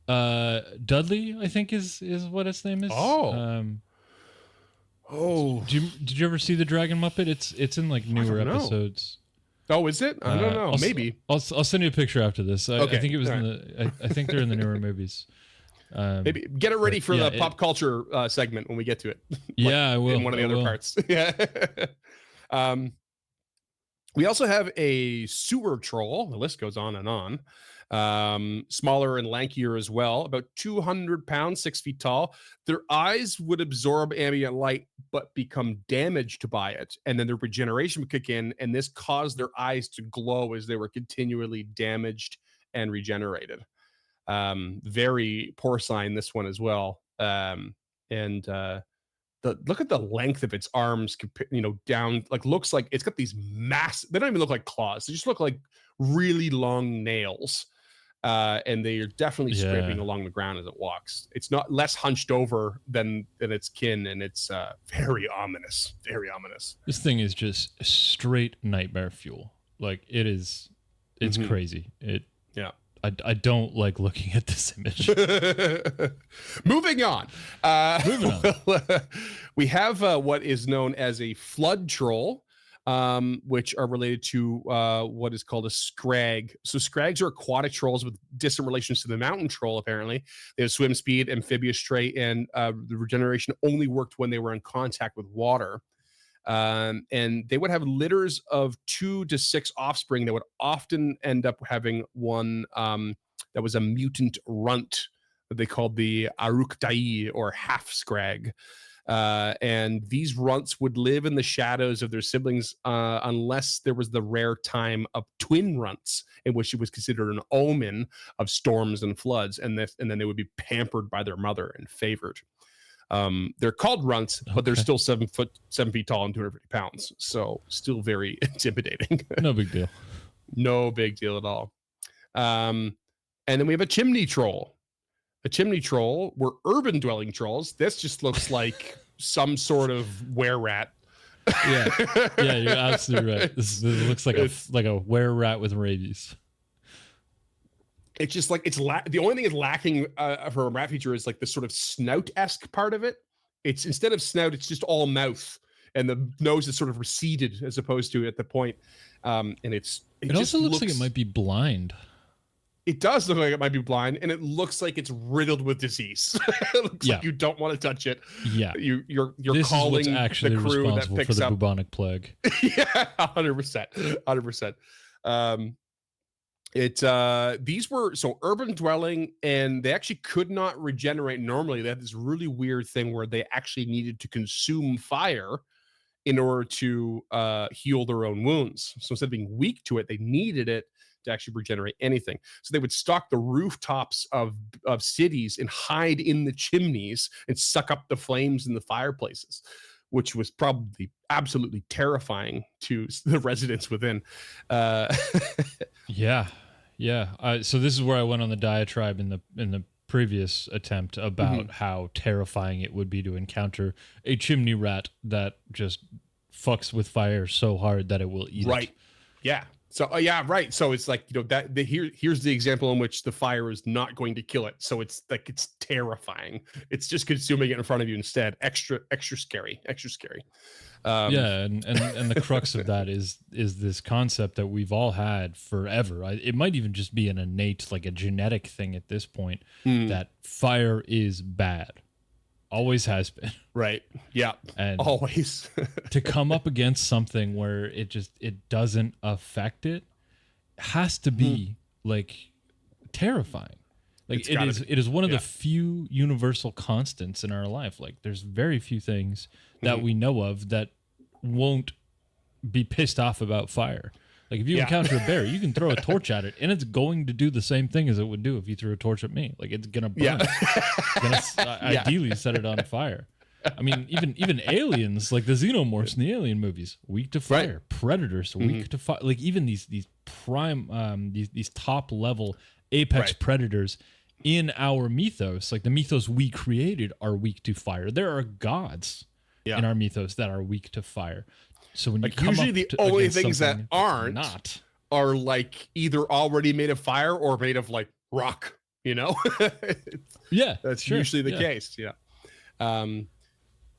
Dudley, I think is what its name is. Did you ever see the Dragon Muppet? It's in like newer episodes. Oh, is it? I don't know. Maybe. I'll send you a picture after this. I think it was I think they're in the newer movies. Maybe get it ready for the pop culture segment when we get to it. I will. In one of the other parts. Yeah. We also have a sewer troll. The list goes on and on. Smaller and lankier as well, about 200 pounds, 6 feet tall. Their eyes would absorb ambient light but become damaged by it, and then their regeneration would kick in, and this caused their eyes to glow as they were continually damaged and regenerated. Very porcine, this one as well. And look at the length of its arms, down, like, looks like it's got these they don't even look like claws. They just look like really long nails. And they are definitely scraping along the ground as it walks. It's not less hunched over than its kin, and it's very ominous. Very ominous. This thing is just straight nightmare fuel. Like, it's crazy. Yeah. I don't like looking at this image. Moving on. We have what is known as a flood troll, which are related to what is called a scrag. So scrags are aquatic trolls with distant relations to the mountain troll, apparently. They have swim speed, amphibious trait, and the regeneration only worked when they were in contact with water. And they would have litters of 2 to 6 offspring that would often end up having one that was a mutant runt that they called the Aruktai, or half scrag. And these runts would live in the shadows of their siblings unless there was the rare time of twin runts, in which it was considered an omen of storms and floods, and then they would be pampered by their mother and favored. They're called runts, but they're still 7 feet tall and 250 pounds. So still very intimidating. No big deal. No big deal at all. And then we have a chimney troll. A chimney troll were urban dwelling trolls. This just looks like some sort of were-rat. Yeah, you're absolutely right. This looks like a were-rat with rabies. It's just like the only thing it's lacking for a rat feature is like the sort of snout-esque part of it. It's instead of snout, it's just all mouth, and the nose is sort of receded as opposed to at the point. And it also looks like it might be blind. It does look like it might be blind, and it looks like it's riddled with disease. It looks like you don't want to touch it. Yeah, you're this calling is what's actually the crew responsible that picks for the up bubonic plague. Yeah, 100%. These were urban dwelling, and they actually could not regenerate normally. They had this really weird thing where they actually needed to consume fire in order to heal their own wounds. So instead of being weak to it, they needed it to actually regenerate anything. So they would stalk the rooftops of cities and hide in the chimneys and suck up the flames in the fireplaces, which was probably absolutely terrifying to the residents within. Yeah. So this is where I went on the diatribe in the previous attempt about how terrifying it would be to encounter a chimney rat that just fucks with fire so hard that it will eat it. Yeah. So right. So it's like, here's the example in which the fire is not going to kill it. So it's like, it's terrifying. It's just consuming it in front of you instead. Extra scary. And the crux of that is this concept that we've all had forever. It might even just be an innate, like a genetic thing at this point, that fire is bad. Always has been. Right. Yeah. And always. to come up against something where it doesn't affect it has to be like terrifying. Like it is one of the few universal constants in our life. Like there's very few things that we know of that won't be pissed off about fire. Like if you encounter a bear, you can throw a torch at it and it's going to do the same thing as it would do if you threw a torch at me. Like it's going to burn. Ideally set it on fire. I mean, even aliens, like the xenomorphs in the alien movies, weak to fire. Right. Predators, weak to fire. Like even these prime, these top level apex predators in our mythos, like the mythos we created, are weak to fire. There are gods in our mythos that are weak to fire. So when you come usually up the only things that aren't are like either already made of fire or made of like rock, that's usually the case.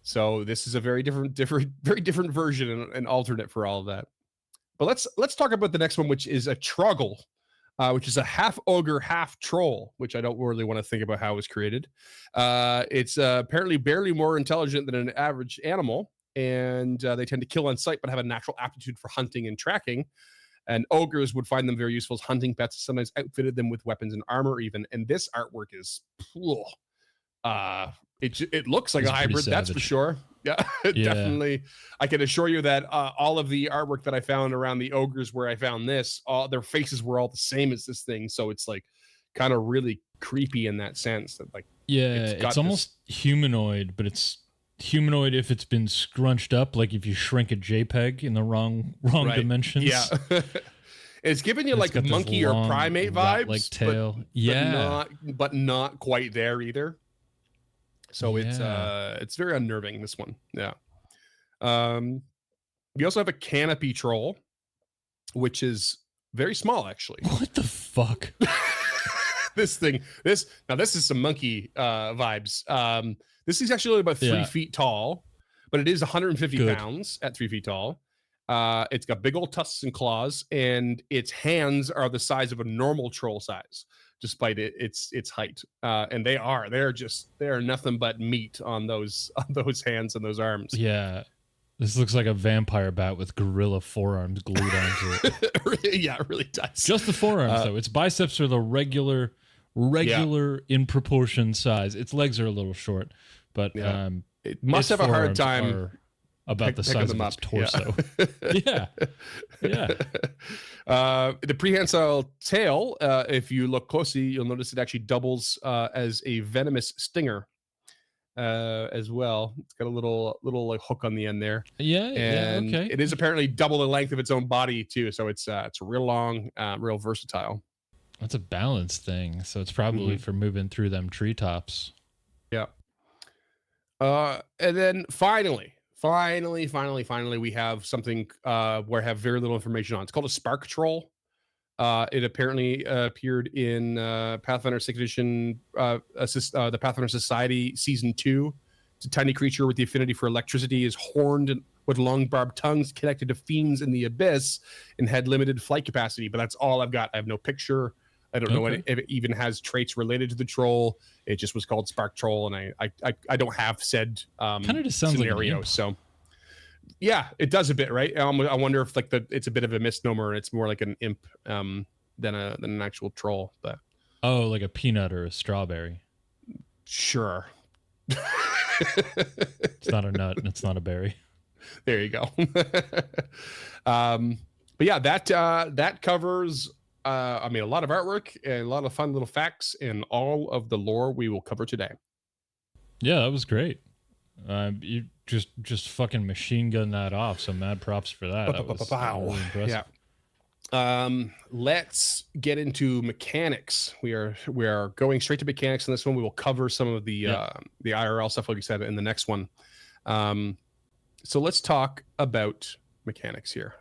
So this is a very different version and alternate for all of that. But let's talk about the next one, which is a troggle, which is a half ogre, half troll, which I don't really want to think about how it was created. It's apparently barely more intelligent than an average animal, and they tend to kill on sight, but have a natural aptitude for hunting and tracking. And ogres would find them very useful as hunting pets, sometimes outfitted them with weapons and armor even. And this artwork is, it looks like a hybrid, that's for sure. Yeah, definitely. I can assure you that all of the artwork that I found around the ogres where I found this, their faces were all the same as this thing. So it's like kind of really creepy in that sense. That like, it's almost humanoid, but it's humanoid if it's been scrunched up, like if you shrink a JPEG in the wrong Right. dimensions. Yeah. It's giving you It's like got this monkey or long primate rat-like vibes, tail. but not quite there either. So Yeah. it's very unnerving, this one. Yeah. We also have a canopy troll, which is very small actually. What the fuck? This is some monkey vibes. This is actually only about 3 feet tall, but it is 150 Good. pounds at 3 feet tall. It's got big old tusks and claws, and its hands are the size of a normal troll size, despite its height. And they are nothing but meat on those hands and those arms. Yeah. This looks like a vampire bat with gorilla forearms glued onto it. Yeah, it really does. Just the forearms, though. Its biceps are the regular in proportion size. Its legs are a little short, but it must have a hard time about the size of its torso. Yeah. Yeah. The prehensile tail, if you look closely, you'll notice it actually doubles as a venomous stinger as well. It's got a little like hook on the end there. Yeah, and okay. It is apparently double the length of its own body too, so it's real long, real versatile. That's a balance thing, so it's probably for moving through them treetops. Yeah. And then finally, we have something where I have very little information on. It's called a spark troll. It apparently appeared in Pathfinder 6th Edition, the Pathfinder Society Season 2. It's a tiny creature with the affinity for electricity, is horned with long barbed tongues connected to fiends in the abyss, and had limited flight capacity. But that's all I've got. I have no picture. I don't know if it even has traits related to the troll. It just was called Spark Troll, and I don't have said kind of just sounds scenario. Like so yeah, it does a bit, right? I wonder if like it's a bit of a misnomer and it's more like an imp than an actual troll. But like a peanut or a strawberry. Sure. It's not a nut and it's not a berry. There you go. But yeah, that covers a lot of artwork and a lot of fun little facts and all of the lore we will cover today. Yeah, that was great. You just fucking machine gun that off. So mad props for that. That was really impressive. Yeah. Let's get into mechanics. We are going straight to mechanics in this one. We will cover some of the IRL stuff, like we said, in the next one. So let's talk about mechanics here.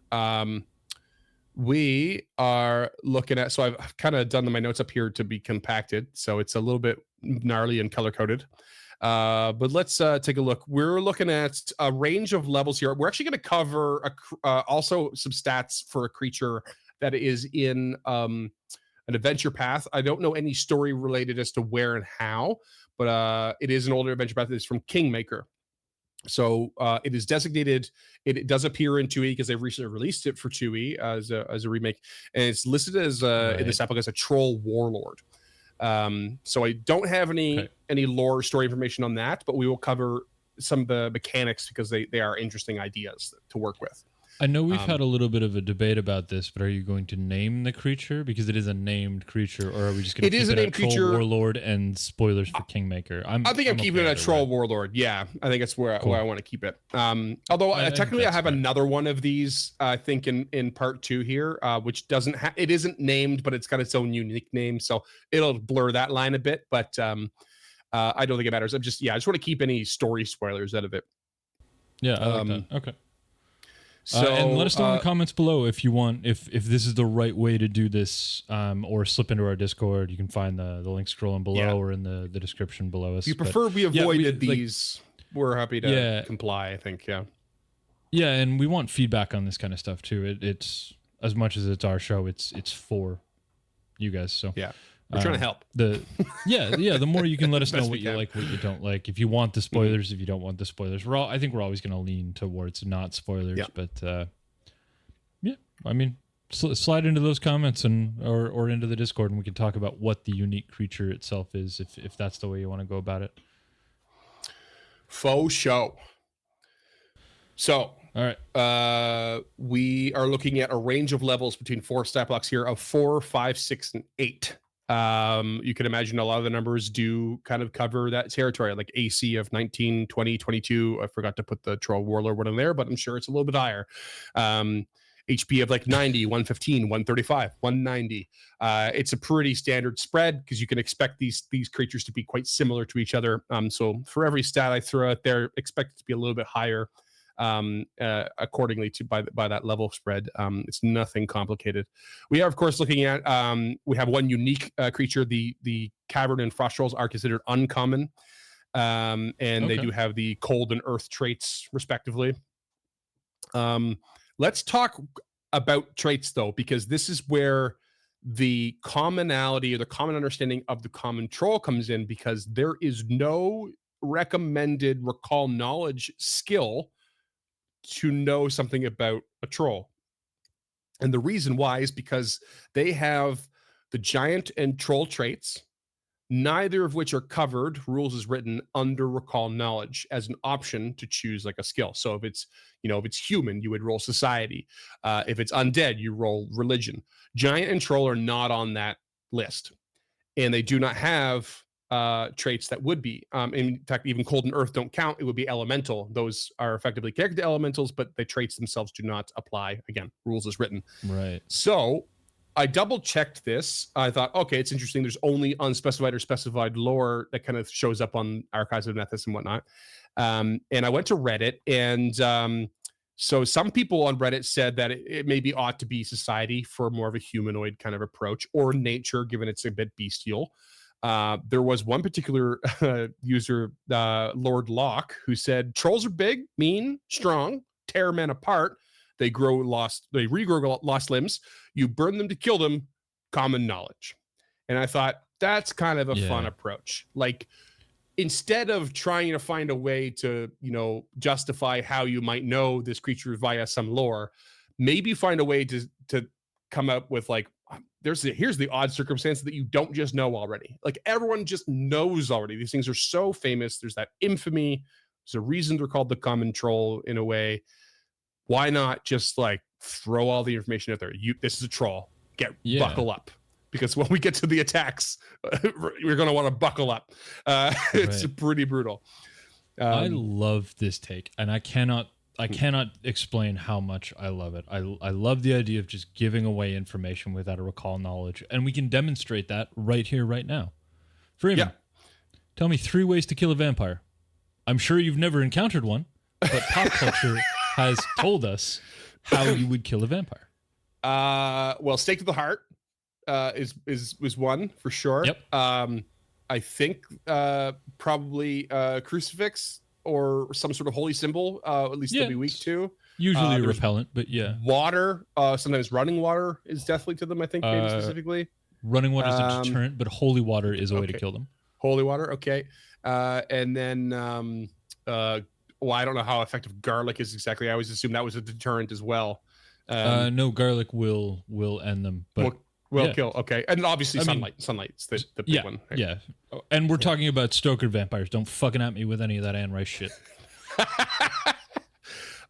We are looking at, so I've kind of done my notes up here to be compacted, so it's a little bit gnarly and color coded. But let's take a look. We're looking at a range of levels here. We're actually going to cover also some stats for a creature that is in an adventure path. I don't know any story related as to where and how, but it is an older adventure path. It's from Kingmaker. So it is designated. It does appear in 2e because they've recently released it for 2e as a remake, and it's listed as in this epic as a troll warlord. So I don't have any lore story information on that, but we will cover some of the mechanics because they are interesting ideas to work with. I know we've had a little bit of a debate about this, but are you going to name the creature because it is a named creature, or are we just going to keep it a troll warlord and spoilers for Kingmaker? I think I'm keeping it a troll warlord. Yeah, I think that's where I want to keep it. Although technically I have another one of these. I think in part 2 here, which doesn't it isn't named, but it's got its own unique name, so it'll blur that line a bit. But I don't think it matters. I just want to keep any story spoilers out of it. Yeah, I like that. Okay. So, and let us know in the comments below if you want, if this is the right way to do this, or slip into our Discord. You can find the links scrolling below or in the description below us. If you prefer we avoided these, we're happy to comply, I think. Yeah, and we want feedback on this kind of stuff too. It's as much as it's our show, it's for you guys. So yeah. We're trying to help. The more you can let us know what you like, what you don't like. If you want the spoilers, if you don't want the spoilers, I think we're always going to lean towards not spoilers. Yeah. But I mean, slide into those comments or into the Discord, and we can talk about what the unique creature itself is, if that's the way you want to go about it. Faux show. So, all right, we are looking at a range of levels between 4 stat blocks here of 4, 5, 6, and 8. You can imagine a lot of the numbers do kind of cover that territory, like AC of 19, 20, 22. I forgot to put the Troll Warlord one in there, but I'm sure it's a little bit higher. HP of like 90, 115, 135, 190. It's a pretty standard spread because you can expect these creatures to be quite similar to each other. So for every stat I throw out there, expect it to be a little bit higher accordingly to by that level spread. It's nothing complicated. We are of course looking at we have one unique creature. The Cavern and Frost Trolls are considered uncommon, and they do have the cold and earth traits respectively. Let's talk about traits though, because this is where the commonality or the common understanding of the common troll comes in, because there is no recommended recall knowledge skill to know something about a troll. And the reason why is because they have the giant and troll traits, neither of which are covered, rules is written, under recall knowledge as an option to choose like a skill. So if it's, if it's human, you would roll society. If it's undead, you roll religion. Giant and troll are not on that list. And they do not have traits that would be. In fact, even cold and earth don't count. It would be elemental. Those are effectively character elementals, but the traits themselves do not apply. Again, rules is written. Right. So I double checked this. I thought, okay, it's interesting. There's only unspecified or specified lore that kind of shows up on Archives of Nethys and whatnot. And I went to Reddit, and so some people on Reddit said that it maybe ought to be society for more of a humanoid kind of approach, or nature, given it's a bit bestial. There was one particular user, Lord Locke, who said trolls are big, mean, strong, tear men apart. They regrow lost limbs. You burn them to kill them. Common knowledge. And I thought that's kind of a fun approach. Like, instead of trying to find a way to, justify how you might know this creature via some lore, maybe find a way to come up with like, here's the odd circumstance that you don't just know already. Like, everyone just knows already. These things are so famous. There's that infamy. There's a reason they're called the common troll in a way. Why not just like throw all the information out there? This is a troll. Buckle up, because when we get to the attacks, we're going to want to buckle up. It's pretty brutal. I love this take, and I cannot explain how much I love it. I love the idea of just giving away information without a recall knowledge, and we can demonstrate that right here, right now. Freeman, tell me 3 ways to kill a vampire. I'm sure you've never encountered one, but pop culture has told us how you would kill a vampire. Well, stake to the heart is one for sure. Yep. I think probably crucifix or some sort of holy symbol. At least they'll be weak to. Usually a repellent, but yeah. Water. Sometimes running water is deathly to them. I think maybe specifically. Running water is a deterrent, but holy water is a way to kill them. Holy water, okay. And then well, I don't know how effective garlic is exactly. I always assume that was a deterrent as well. No, garlic will end them, but will kill. Okay, and obviously sunlight's the big one. Right? Yeah, and we're talking about stoker vampires. Don't fucking at me with any of that Anne Rice shit.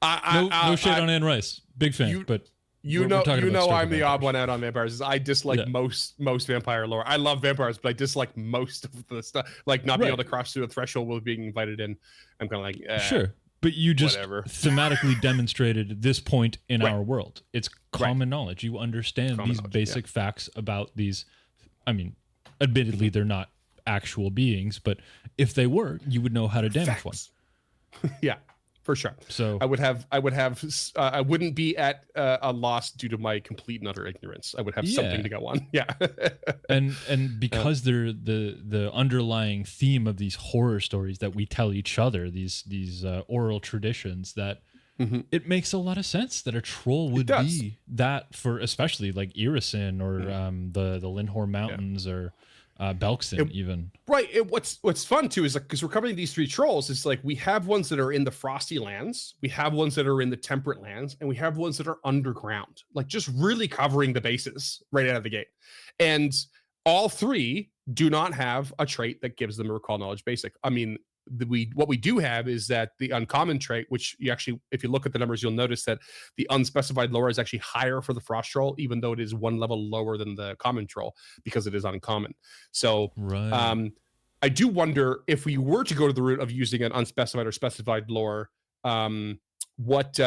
No shade on Anne Rice. Big fan, but I'm the odd one out on vampires. I dislike most vampire lore. I love vampires, but I dislike most of the stuff. Like not being able to cross through a threshold with being invited in. I'm kind of like, sure. But you just thematically demonstrated this point in our world. It's common knowledge. You understand these basic facts about these. I mean, admittedly, they're not actual beings, but if they were, you would know how to damage one. Yeah, for sure. So I wouldn't be at a loss due to my complete and utter ignorance. I would have something to go on. Yeah. and because they're the underlying theme of these horror stories that we tell each other, these oral traditions, that it makes a lot of sense that a troll would be that, for especially like Irisin or the Lindhor Mountains or Belkson even. Right. What's fun too is like, because we're covering these 3 trolls, it's like we have ones that are in the frosty lands, we have ones that are in the temperate lands, and we have ones that are underground. Like, just really covering the bases right out of the gate. And all 3 do not have a trait that gives them a recall knowledge basic. I mean, what we do have is that the uncommon trait, which you actually, if you look at the numbers, you'll notice that the unspecified lore is actually higher for the frost troll, even though it is one level lower than the common troll because it is uncommon. So Right. I do wonder if we were to go to the route of using an unspecified or specified lore, what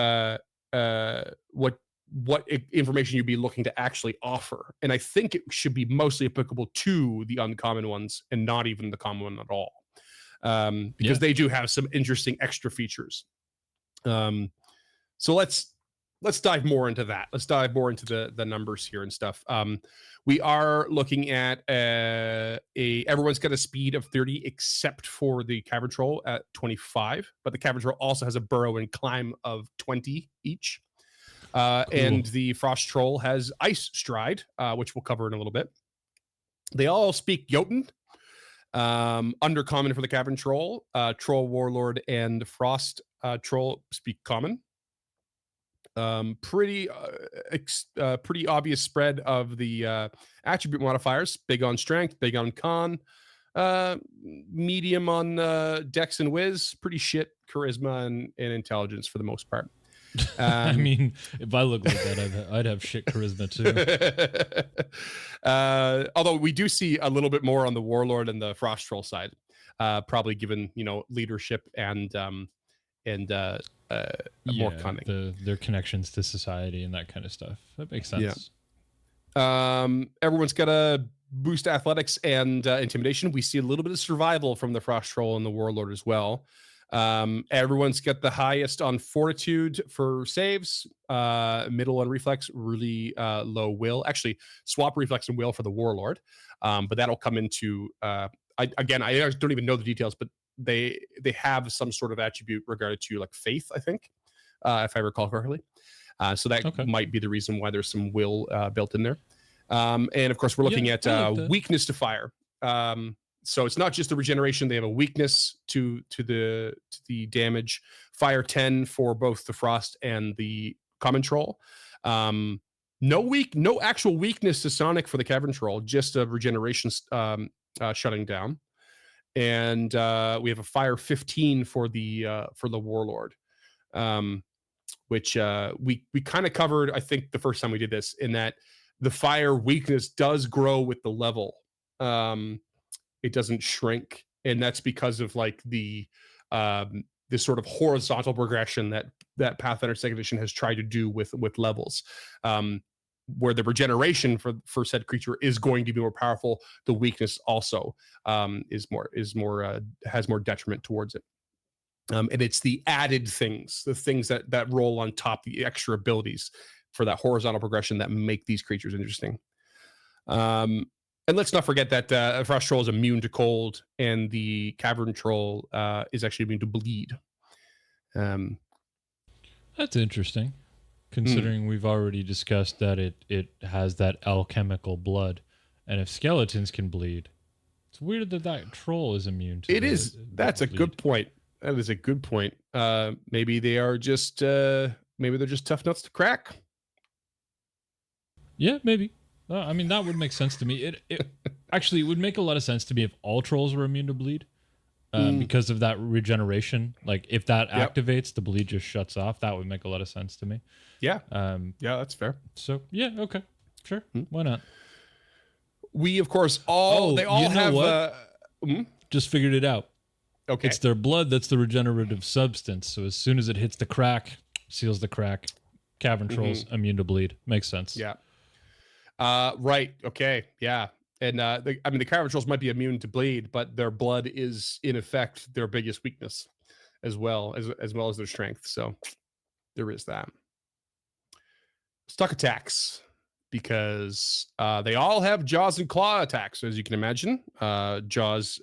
information you'd be looking to actually offer. And I think it should be mostly applicable to the uncommon ones and not even the common one at all, because they do have some interesting extra features. So let's dive more into that. Let's dive more into the numbers here and stuff. We are looking at everyone's got a speed of 30 except for the Cavern Troll at 25, but the Cavern Troll also has a burrow and climb of 20 each. Cool. And the Frost Troll has Ice Stride, which we'll cover in a little bit. They all speak Jotun. Undercommon for the Cavern Troll. Troll Warlord and Frost Troll speak Common. Pretty obvious spread of the attribute modifiers. Big on Strength, big on Con, medium on Dex and Wiz, pretty shit Charisma and Intelligence for the most part. I mean, if I look like that, I'd have shit charisma too. Although we do see a little bit more on the Warlord and the Frost Troll side, probably given leadership and more cunning. Their connections to society and that kind of stuff. That makes sense. Yeah. Everyone's got a boost athletics and intimidation. We see a little bit of survival from the Frost Troll and the Warlord as well. Everyone's got the highest on fortitude for saves, middle on reflex, really low will. Actually, swap reflex and will for the Warlord, but that'll come into I don't even know the details, but they have some sort of attribute regarded to like faith, I think, if I recall correctly. So that might be the reason why there's some will built in there. And of course, we're looking at weakness to fire. So it's not just the regeneration; they have a weakness to the damage. Fire 10 for both the Frost and the Common Troll. No actual weakness to Sonic for the Cavern Troll, just a regeneration shutting down. And we have a Fire 15 for the Warlord, which we kind of covered, I think, the first time we did this, in that the fire weakness does grow with the level. It doesn't shrink, and that's because of like the this sort of horizontal progression that Pathfinder 2nd Edition has tried to do with levels, where the regeneration for said creature is going to be more powerful. The weakness also has more detriment towards it, and it's the added things, the things that roll on top, the extra abilities for that horizontal progression that make these creatures interesting. And let's not forget that Frost Troll is immune to cold, and the Cavern Troll is actually immune to bleed. That's interesting, considering we've already discussed that it has that alchemical blood, and if skeletons can bleed, it's weird that troll is immune to it. That's a good point. That is a good point. Maybe they are just maybe they're just tough nuts to crack. Yeah, maybe. I mean, that would make sense to me. It actually would make a lot of sense to me if all trolls were immune to bleed, because of that regeneration. Like, if that activates, the bleed just shuts off. That would make a lot of sense to me. Yeah. Yeah, that's fair. So, yeah, okay. Sure. Why not? We, of course, they all have... Just figured it out. Okay. It's their blood that's the regenerative substance. So as soon as it hits the crack, seals the crack, Cavern Trolls immune to bleed. Makes sense. Yeah. Right. Okay. Yeah. And the Cavern Trolls might be immune to bleed, but their blood is in effect their biggest weakness, as well as their strength. So there is that. Let's talk attacks, because they all have jaws and claw attacks, as you can imagine. Jaws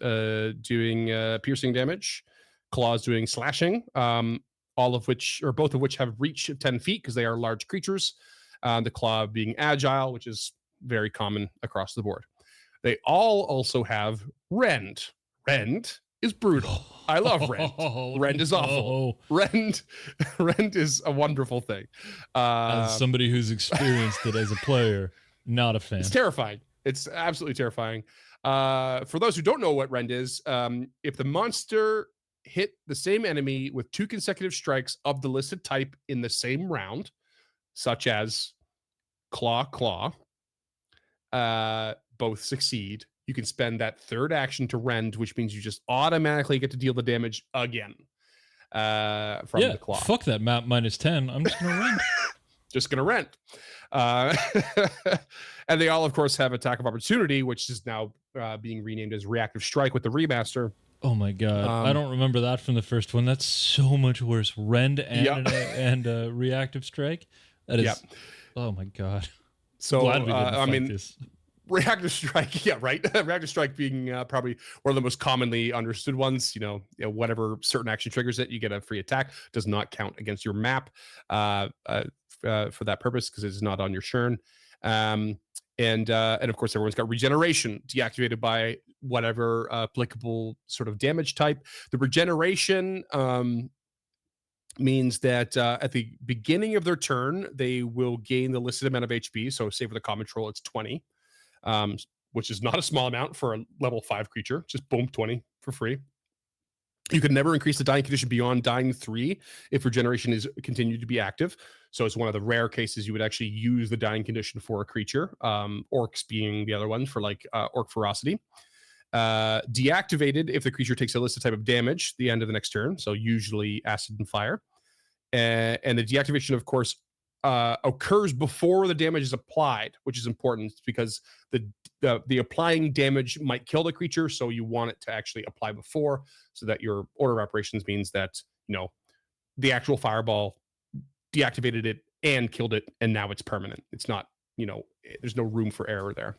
doing piercing damage, claws doing slashing. All of which, or both of which, have reach of 10 feet because they are large creatures. The claw being agile, which is very common across the board. They all also have rend. Rend is brutal. I love rend. Rend is awful. Rend is a wonderful thing. As somebody who's experienced it as a player, not a fan. It's terrifying. It's absolutely terrifying. For those who don't know what rend is, if the monster hit the same enemy with 2 consecutive strikes of the listed type in the same round, such as claw, both succeed, you can spend that third action to rend, which means you just automatically get to deal the damage again from the claw. Fuck that map -10. I'm just gonna rend. Just gonna rent. And they all, of course, have attack of opportunity, which is now being renamed as reactive strike with the remaster. Oh my god, I don't remember that from the first one. That's so much worse. Rend and reactive strike. That is. Oh my god. So glad we didn't fight this. Reactive strike, yeah, right. Reactive strike being probably one of the most commonly understood ones. Whatever certain action triggers it, you get a free attack. Does not count against your map for that purpose because it's not on your churn. And of course, everyone's got regeneration deactivated by whatever applicable sort of damage type. The regeneration means that at the beginning of their turn, they will gain the listed amount of HP. So, say for the common troll, it's 20. Which is not a small amount for a level 5 creature. Just boom, 20 for free. You can never increase the dying condition beyond dying 3 if regeneration is continued to be active. So it's one of the rare cases you would actually use the dying condition for a creature. Orcs being the other one for like Orc Ferocity. Deactivated if the creature takes a listed type of damage the end of the next turn. So usually acid and fire. And the deactivation, of course, occurs before the damage is applied, which is important because the applying damage might kill the creature, so you want it to actually apply before, so that your order of operations means that the actual fireball deactivated it and killed it, and now it's permanent. It's not, there's no room for error there.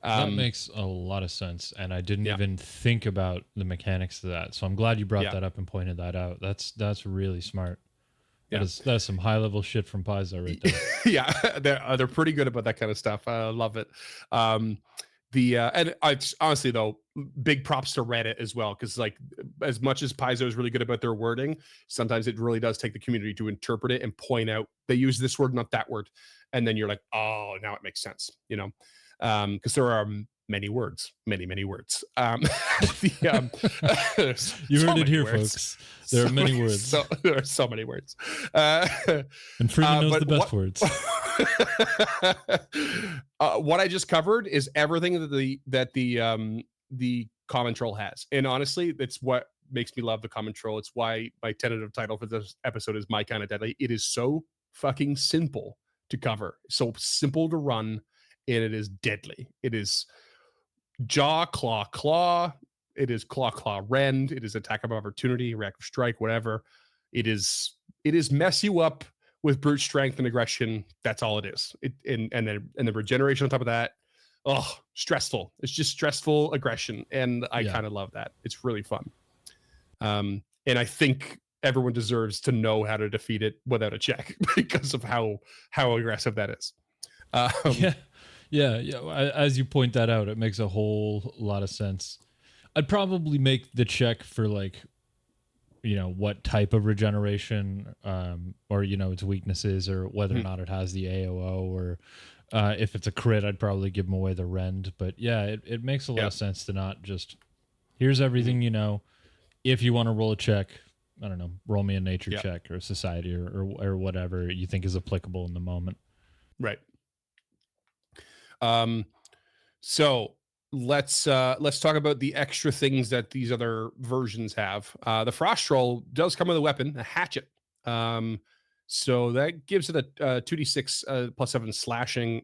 That makes a lot of sense, and I didn't even think about the mechanics of that. So I'm glad you brought that up and pointed that out. That's really smart. That is some high level shit from Paizo right there. Yeah, they're pretty good about that kind of stuff. I love it. And I honestly though, big props to Reddit as well, because like as much as Paizo is really good about their wording, sometimes it really does take the community to interpret it and point out they use this word, not that word, and then you're like, oh, now it makes sense, because there are many words, many words. You heard it here, folks. There are many words. There are so many words. And Freeman knows the best words. What I just covered is everything that the common troll has, and honestly, that's what makes me love the common troll. It's why my tentative title for this episode is My Kind of Deadly. It is so fucking simple to cover, so simple to run, and it is deadly. It is jaw, claw. It is claw, rend. It is attack of opportunity, reactive strike, whatever. It is mess you up with brute strength and aggression. That's all it is. And the regeneration on top of that. Oh, stressful. It's just stressful aggression, and I kind of love that. It's really fun. And I think everyone deserves to know how to defeat it without a check because of how aggressive that is. Yeah. As you point that out, it makes a whole lot of sense. I'd probably make the check for like, what type of regeneration, or its weaknesses, or whether or not it has the AOO, or if it's a crit, I'd probably give them away the rend. But yeah, it makes a lot of sense to not just here's everything If you want to roll a check, I don't know, roll me a nature check or a society or whatever you think is applicable in the moment. Right. So let's talk about the extra things that these other versions have. The Frost Troll does come with a weapon, a hatchet. So that gives it a 2d6 plus 7 slashing,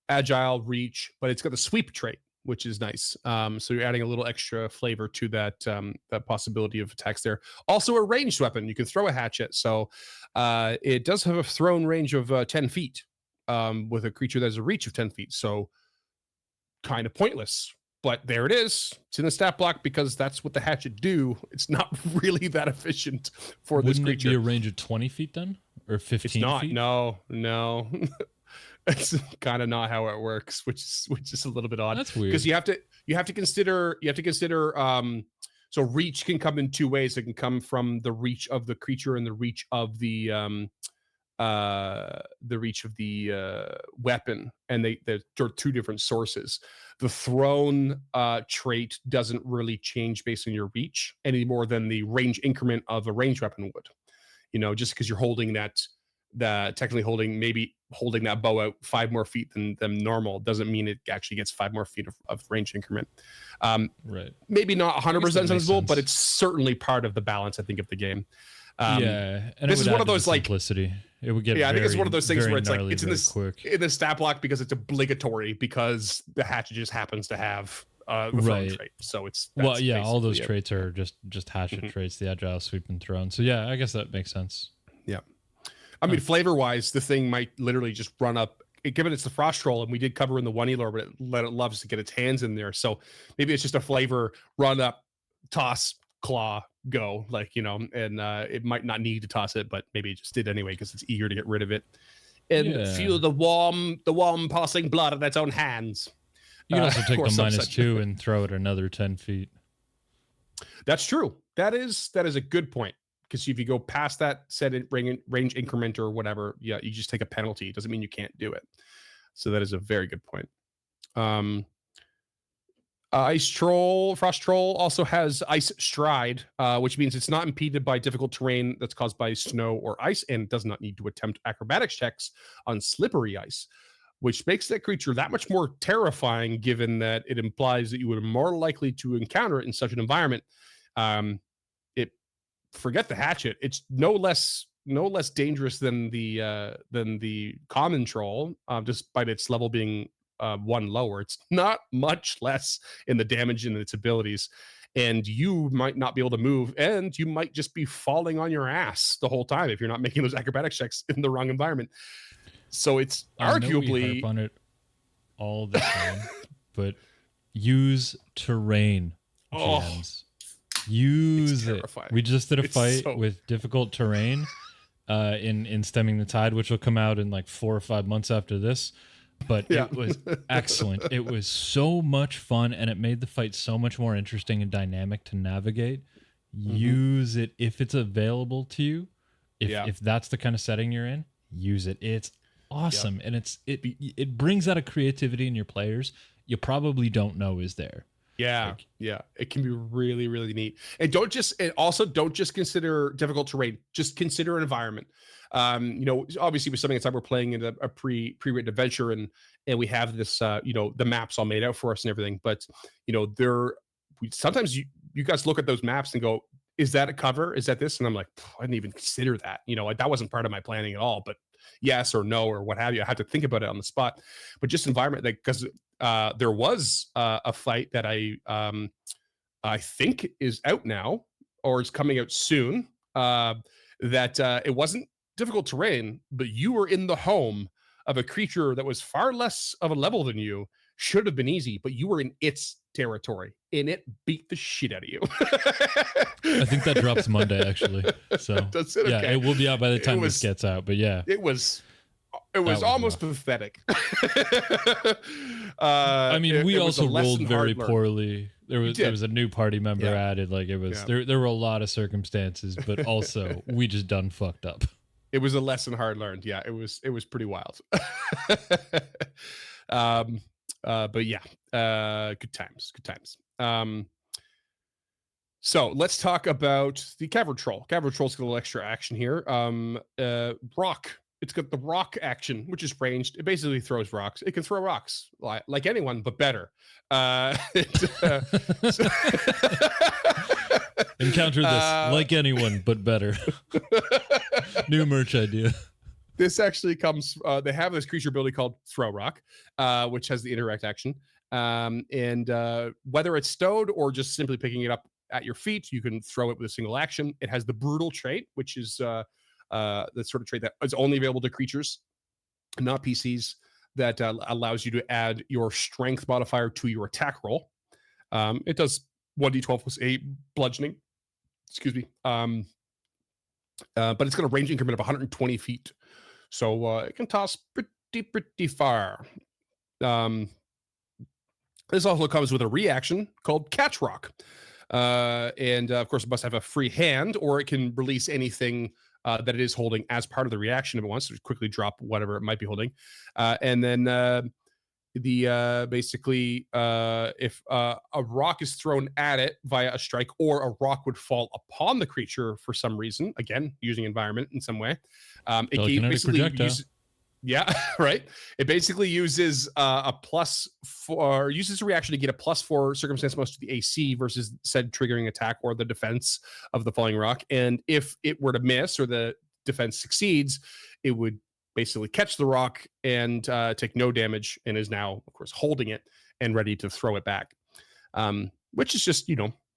agile, reach, but it's got the sweep trait, which is nice. So you're adding a little extra flavor to that possibility of attacks there. Also a ranged weapon. You can throw a hatchet. So it does have a thrown range of 10 feet with a creature that has a reach of 10 feet. So kind of pointless, but there it is. It's in the stat block because that's what the hatchet do. It's not really that efficient for this creature. Wouldn't it be a range of 20 feet then? Or 15 It's not. feet? No. It's kind of not how it works, which is a little bit odd. That's weird. Because you have to consider so reach can come in two ways. It can come from the reach of the creature and the reach of the of the weapon, and they're two different sources. The thrown trait doesn't really change based on your reach any more than the range increment of a ranged weapon would. Just because you're holding technically holding that bow out 5 more feet than normal doesn't mean it actually gets 5 more feet of range increment. Right. Maybe not 100% sensible, but it's certainly part of the balance, I think, of the game. And this is one of those simplicity. It would get I think it's one of those things where it's like it's in the stat block because it's obligatory, because the hatchet just happens to have the thrown trait. So all those traits are just hatchet traits, the agile, sweep, and thrown. So yeah, I guess that makes sense. Yeah. I mean, flavor-wise, the thing might literally just run up, given it's the frost troll, and we did cover in the 1E lore, but it loves to get its hands in there. So maybe it's just a flavor, run up, toss, claw, go, and it might not need to toss it, but maybe it just did anyway because it's eager to get rid of it and feel the warm pulsing blood of its own hands. You can also take the -2 and throw it another 10 feet. That's true. That is a good point, because if you go past that set range increment or whatever, you just take a penalty. It doesn't mean you can't do it. So that is a very good point. Ice Troll, Frost Troll also has Ice Stride, which means it's not impeded by difficult terrain that's caused by snow or ice, and does not need to attempt acrobatics checks on slippery ice, which makes that creature that much more terrifying, given that it implies that you would be more likely to encounter it in such an environment. Forget the hatchet. It's no less dangerous than the common troll, despite its level being 1 lower. It's not much less in the damage and its abilities, and you might not be able to move, and you might just be falling on your ass the whole time if you're not making those acrobatics checks in the wrong environment. So it's arguably, we harp on it all the time, but use terrain, GMs. Use it. We just did a fight with difficult terrain in Stemming the Tide, which will come out in like 4 or 5 months after this. But it was excellent. It was so much fun, and it made the fight so much more interesting and dynamic to navigate. Use it if it's available to you. If that's the kind of setting you're in, use it. It's awesome, and it brings out a creativity in your players you probably don't know is there. It can be really, really neat. And don't just consider difficult terrain. Just consider environment. Obviously with something inside, we're playing in a pre-written adventure, and we have this, the maps all made out for us and everything. But sometimes you guys look at those maps and go, "Is that a cover? Is that this?" And I'm like, I didn't even consider that. That wasn't part of my planning at all. But yes or no or what have you, I had to think about it on the spot. But just environment, because there was a fight that I think is out now, or is coming out soon, that it wasn't difficult terrain, but you were in the home of a creature that was far less of a level than you. Should have been easy, but you were in its territory, and it beat the shit out of you. I think that drops Monday, actually. So does it? Yeah, okay. It will be out by the time this gets out. But yeah, it was almost pathetic. I mean, we also rolled very poorly. There was a new party member added. Like it was there were a lot of circumstances, but also we just done fucked up. It was a lesson hard learned. Yeah, it was pretty wild. But yeah, good times. So let's talk about the Cavern Troll. Cavern Troll's got a little extra action here. Rock. It's got the rock action, which is ranged. It basically throws rocks. It can throw rocks like anyone, but better. Encounter this like anyone, but better. New merch idea. This actually comes, they have this creature ability called Throw Rock, which has the interact action. And whether it's stowed or just simply picking it up at your feet, you can throw it with a single action. It has the brutal trait, which is the sort of trait that is only available to creatures, not PCs, that allows you to add your strength modifier to your attack roll. It does 1d12 plus 8 bludgeoning. Excuse me. But it's got a range increment of 120 feet. So it can toss pretty far. This also comes with a reaction called Catch Rock. And of course, it must have a free hand, or it can release anything that it is holding as part of the reaction if it wants to quickly drop whatever it might be holding. And then basically if a rock is thrown at it via a strike, or a rock would fall upon the creature for some reason, again using environment in some way, it basically uses, yeah, right. It basically uses uses a reaction to get a +4 circumstance bonus to the AC versus said triggering attack or the defense of the falling rock. And if it were to miss or the defense succeeds, it would basically catch the rock and take no damage, and is now, of course, holding it and ready to throw it back, which is just,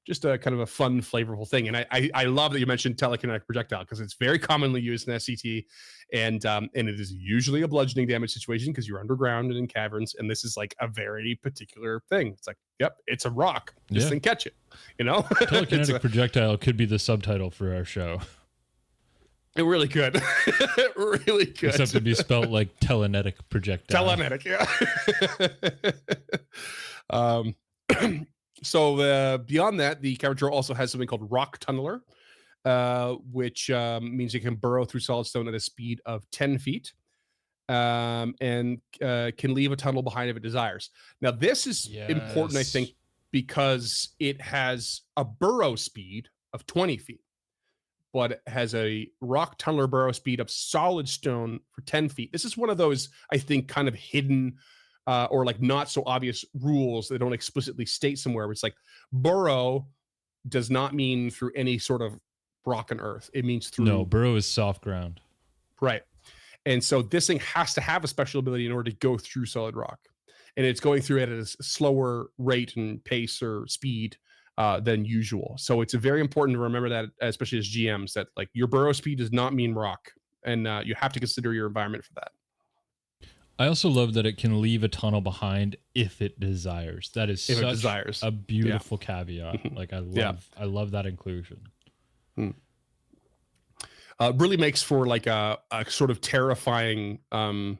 just a kind of a fun, flavorful thing. And I love that you mentioned telekinetic projectile, because it's very commonly used in SCT, and it is usually a bludgeoning damage situation because you're underground and in caverns, and this is like a very particular thing. It's like, yep, it's a rock. This thing catch it, Telekinetic projectile could be the subtitle for our show. It really could. It really could. Except to be spelled like telenetic projectile. Telenetic, yeah. So beyond that, the Cavern Troll also has something called Rock Tunneler, which means you can burrow through solid stone at a speed of 10 feet, and can leave a tunnel behind if it desires. Now, this is important, I think, because it has a burrow speed of 20 feet. But it has a rock tunneler burrow speed of solid stone for 10 feet. This is one of those, I think, kind of hidden or like not so obvious rules that don't explicitly state somewhere. Where it's like burrow does not mean through any sort of rock and earth. It means through. No, burrow is soft ground. Right. And so this thing has to have a special ability in order to go through solid rock. And it's going through it at a slower rate and pace or speed than usual. So it's very important to remember that, especially as GMs, that like your burrow speed does not mean rock, and you have to consider your environment for that. I also love that it can leave a tunnel behind if it desires. That is such a beautiful caveat. Like I love that inclusion. Really makes for like a sort of terrifying kind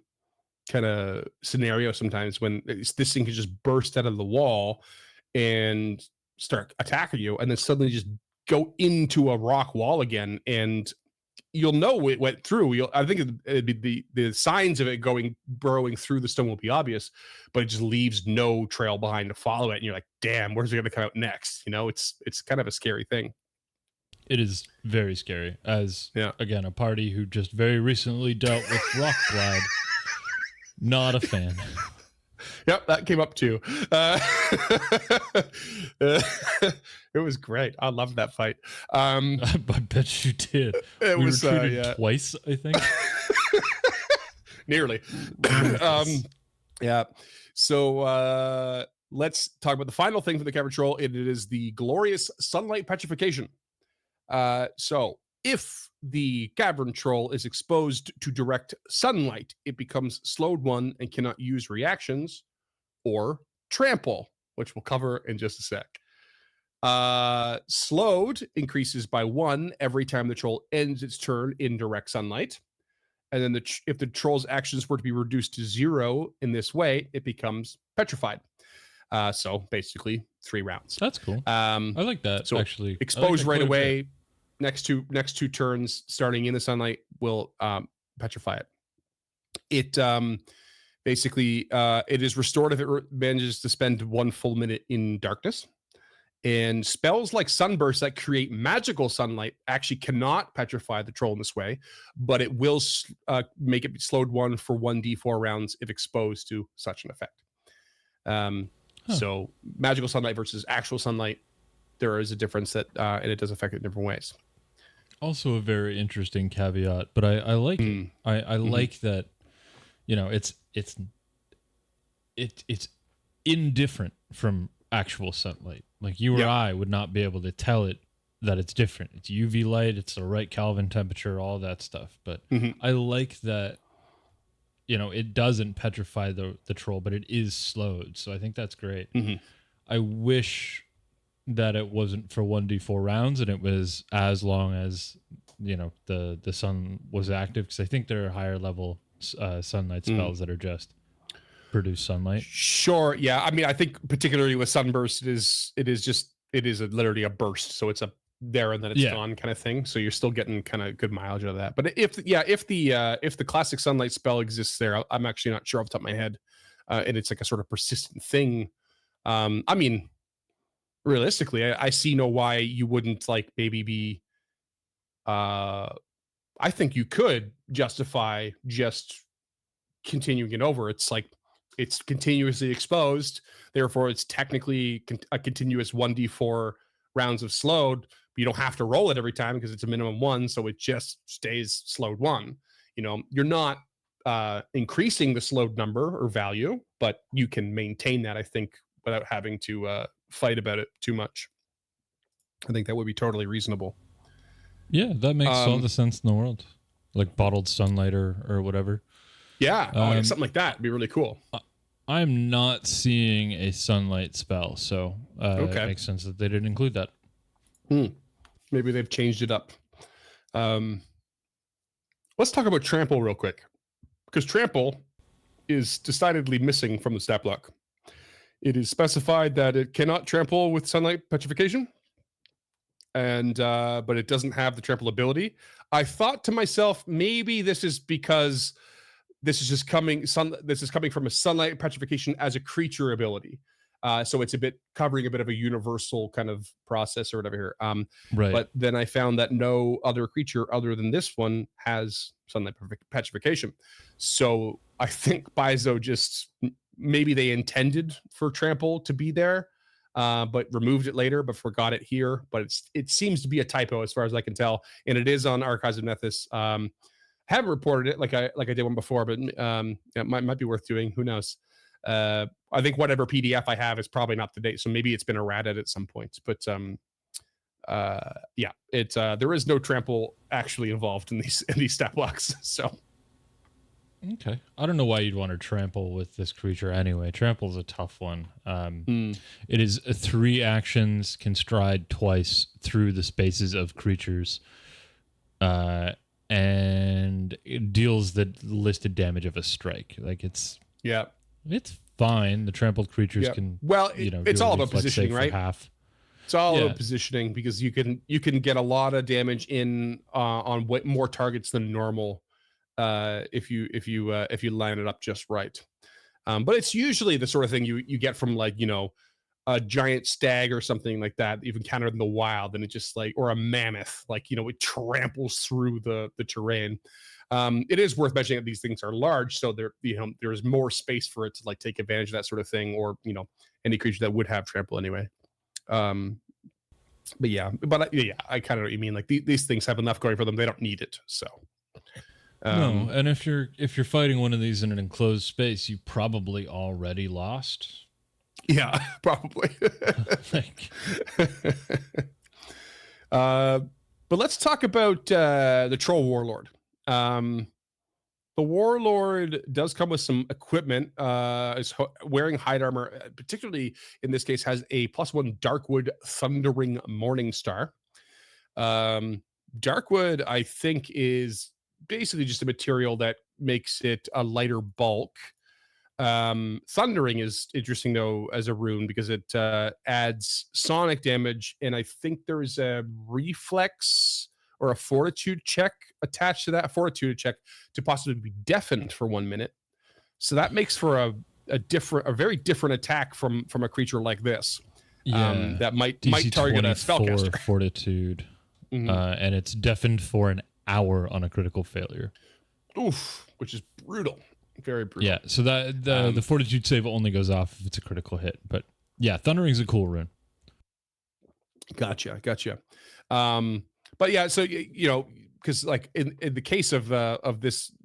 of scenario sometimes when this thing can just burst out of the wall and start attacking you, and then suddenly just go into a rock wall again, and you'll know it went through. I think it'd be the signs of it burrowing through the stone will be obvious, but it just leaves no trail behind to follow it, and you're like, damn, where's it going to come out next? It's kind of a scary thing. It is very scary. As again, a party who just very recently dealt with rock glide, not a fan. Yep, that came up too. It was great. I loved that fight. I bet you did. It we was retreated twice, I think. Nearly. Yeah. So let's talk about the final thing for the Cavern Troll. It is the glorious sunlight petrification. So if the Cavern Troll is exposed to direct sunlight, it becomes slowed 1 and cannot use reactions or trample, which we'll cover in just a sec. Slowed increases by 1 every time the troll ends its turn in direct sunlight. And then if the troll's actions were to be reduced to 0 in this way, it becomes petrified. So basically 3 rounds. That's cool. I like that. So actually, exposed right away. Next two turns, starting in the sunlight, will petrify it. It basically it is restored if it manages to spend 1 full minute in darkness. And spells like Sunburst that create magical sunlight actually cannot petrify the troll in this way, but it will make it slowed 1 for 1d4 rounds if exposed to such an effect. So magical sunlight versus actual sunlight, there is a difference that, and it does affect it in different ways. Also a very interesting caveat, but I like it. I like that, it's indifferent from actual sunlight. Like you or I would not be able to tell it that it's different. It's UV light, it's the right Kelvin temperature, all that stuff. But I like that, it doesn't petrify the troll, but it is slowed. So I think that's great. I wish that it wasn't for 1d4 rounds and it was as long as the sun was active, because I think there are higher level sunlight spells that are just produce sunlight. Sure, yeah. I mean, I think particularly with Sunburst, it is literally a burst, so it's a there and then it's gone kind of thing. So you're still getting kind of good mileage out of that. But if the classic sunlight spell exists there, I'm actually not sure off the top of my head. And it's like a sort of persistent thing. I mean, realistically, I see no why you wouldn't like maybe be I think you could justify just continuing it over. It's like it's continuously exposed, therefore it's technically a continuous 1d4 rounds of slowed, but you don't have to roll it every time because it's a minimum 1, so it just stays slowed 1. You know, you're not increasing the slowed number or value, but you can maintain that, I think, without having to fight about it too much. I think that would be totally reasonable. Yeah, that makes all the sense in the world. Like bottled sunlight or whatever. Yeah, something like that would be really cool. I'm not seeing a sunlight spell, so it makes sense that they didn't include that. Maybe they've changed it up. Let's talk about trample real quick, because trample is decidedly missing from the stat block. It is specified that it cannot trample with sunlight petrification, and but it doesn't have the trample ability. I thought to myself, maybe this is because this is coming from a sunlight petrification as a creature ability. So it's covering a bit of a universal kind of process or whatever here. Right. But then I found that no other creature other than this one has sunlight petrification. So I think Paizo just, maybe they intended for trample to be there, but removed it later, but forgot it here. But it seems to be a typo as far as I can tell, and it is on Archives of Nethys. Haven't reported it like I did one before, but it might be worth doing. Who knows? I think whatever PDF I have is probably not up to date, so maybe it's been errated at some point. But there is no trample actually involved in these stat blocks. So okay, I don't know why you'd want to trample with this creature anyway. Trample is a tough one. It is 3 actions, can stride twice through the spaces of creatures, and it deals the listed damage of a strike. Like it's fine. The trampled creatures can it's all about positioning, right? Half. It's all about positioning, because you can get a lot of damage in on more targets than normal if you line it up just right. But it's usually the sort of thing you get from, like, you know, a giant stag or something like that you've encountered in the wild, and it just like, or a mammoth, like, you know, it tramples through the terrain. It is worth mentioning that these things are large, so there's more space for it to like take advantage of that sort of thing, or, you know, any creature that would have trample anyway. I kind of know what you mean. Like these things have enough going for them; they don't need it. So no, and if you're fighting one of these in an enclosed space, you probably already lost. Yeah, probably. But let's talk about the Troll Warlord. The Warlord does come with some equipment. Is wearing hide armor, particularly in this case, has a +1 Darkwood Thundering Morningstar. Darkwood, I think, is basically just a material that makes it a lighter bulk. Thundering is interesting though as a rune, because it adds sonic damage, and I think there's a reflex or a fortitude check attached to that, fortitude check to possibly be deafened for 1 minute. So that makes for a very different attack from a creature like this. That might target a spellcaster. Fortitude, and it's deafened for an hour on a critical failure. Oof, which is brutal. Very brutal. Yeah, so that the fortitude save only goes off if it's a critical hit. But yeah, Thundering's a cool rune. Gotcha. But yeah, so you know, because like in the case of the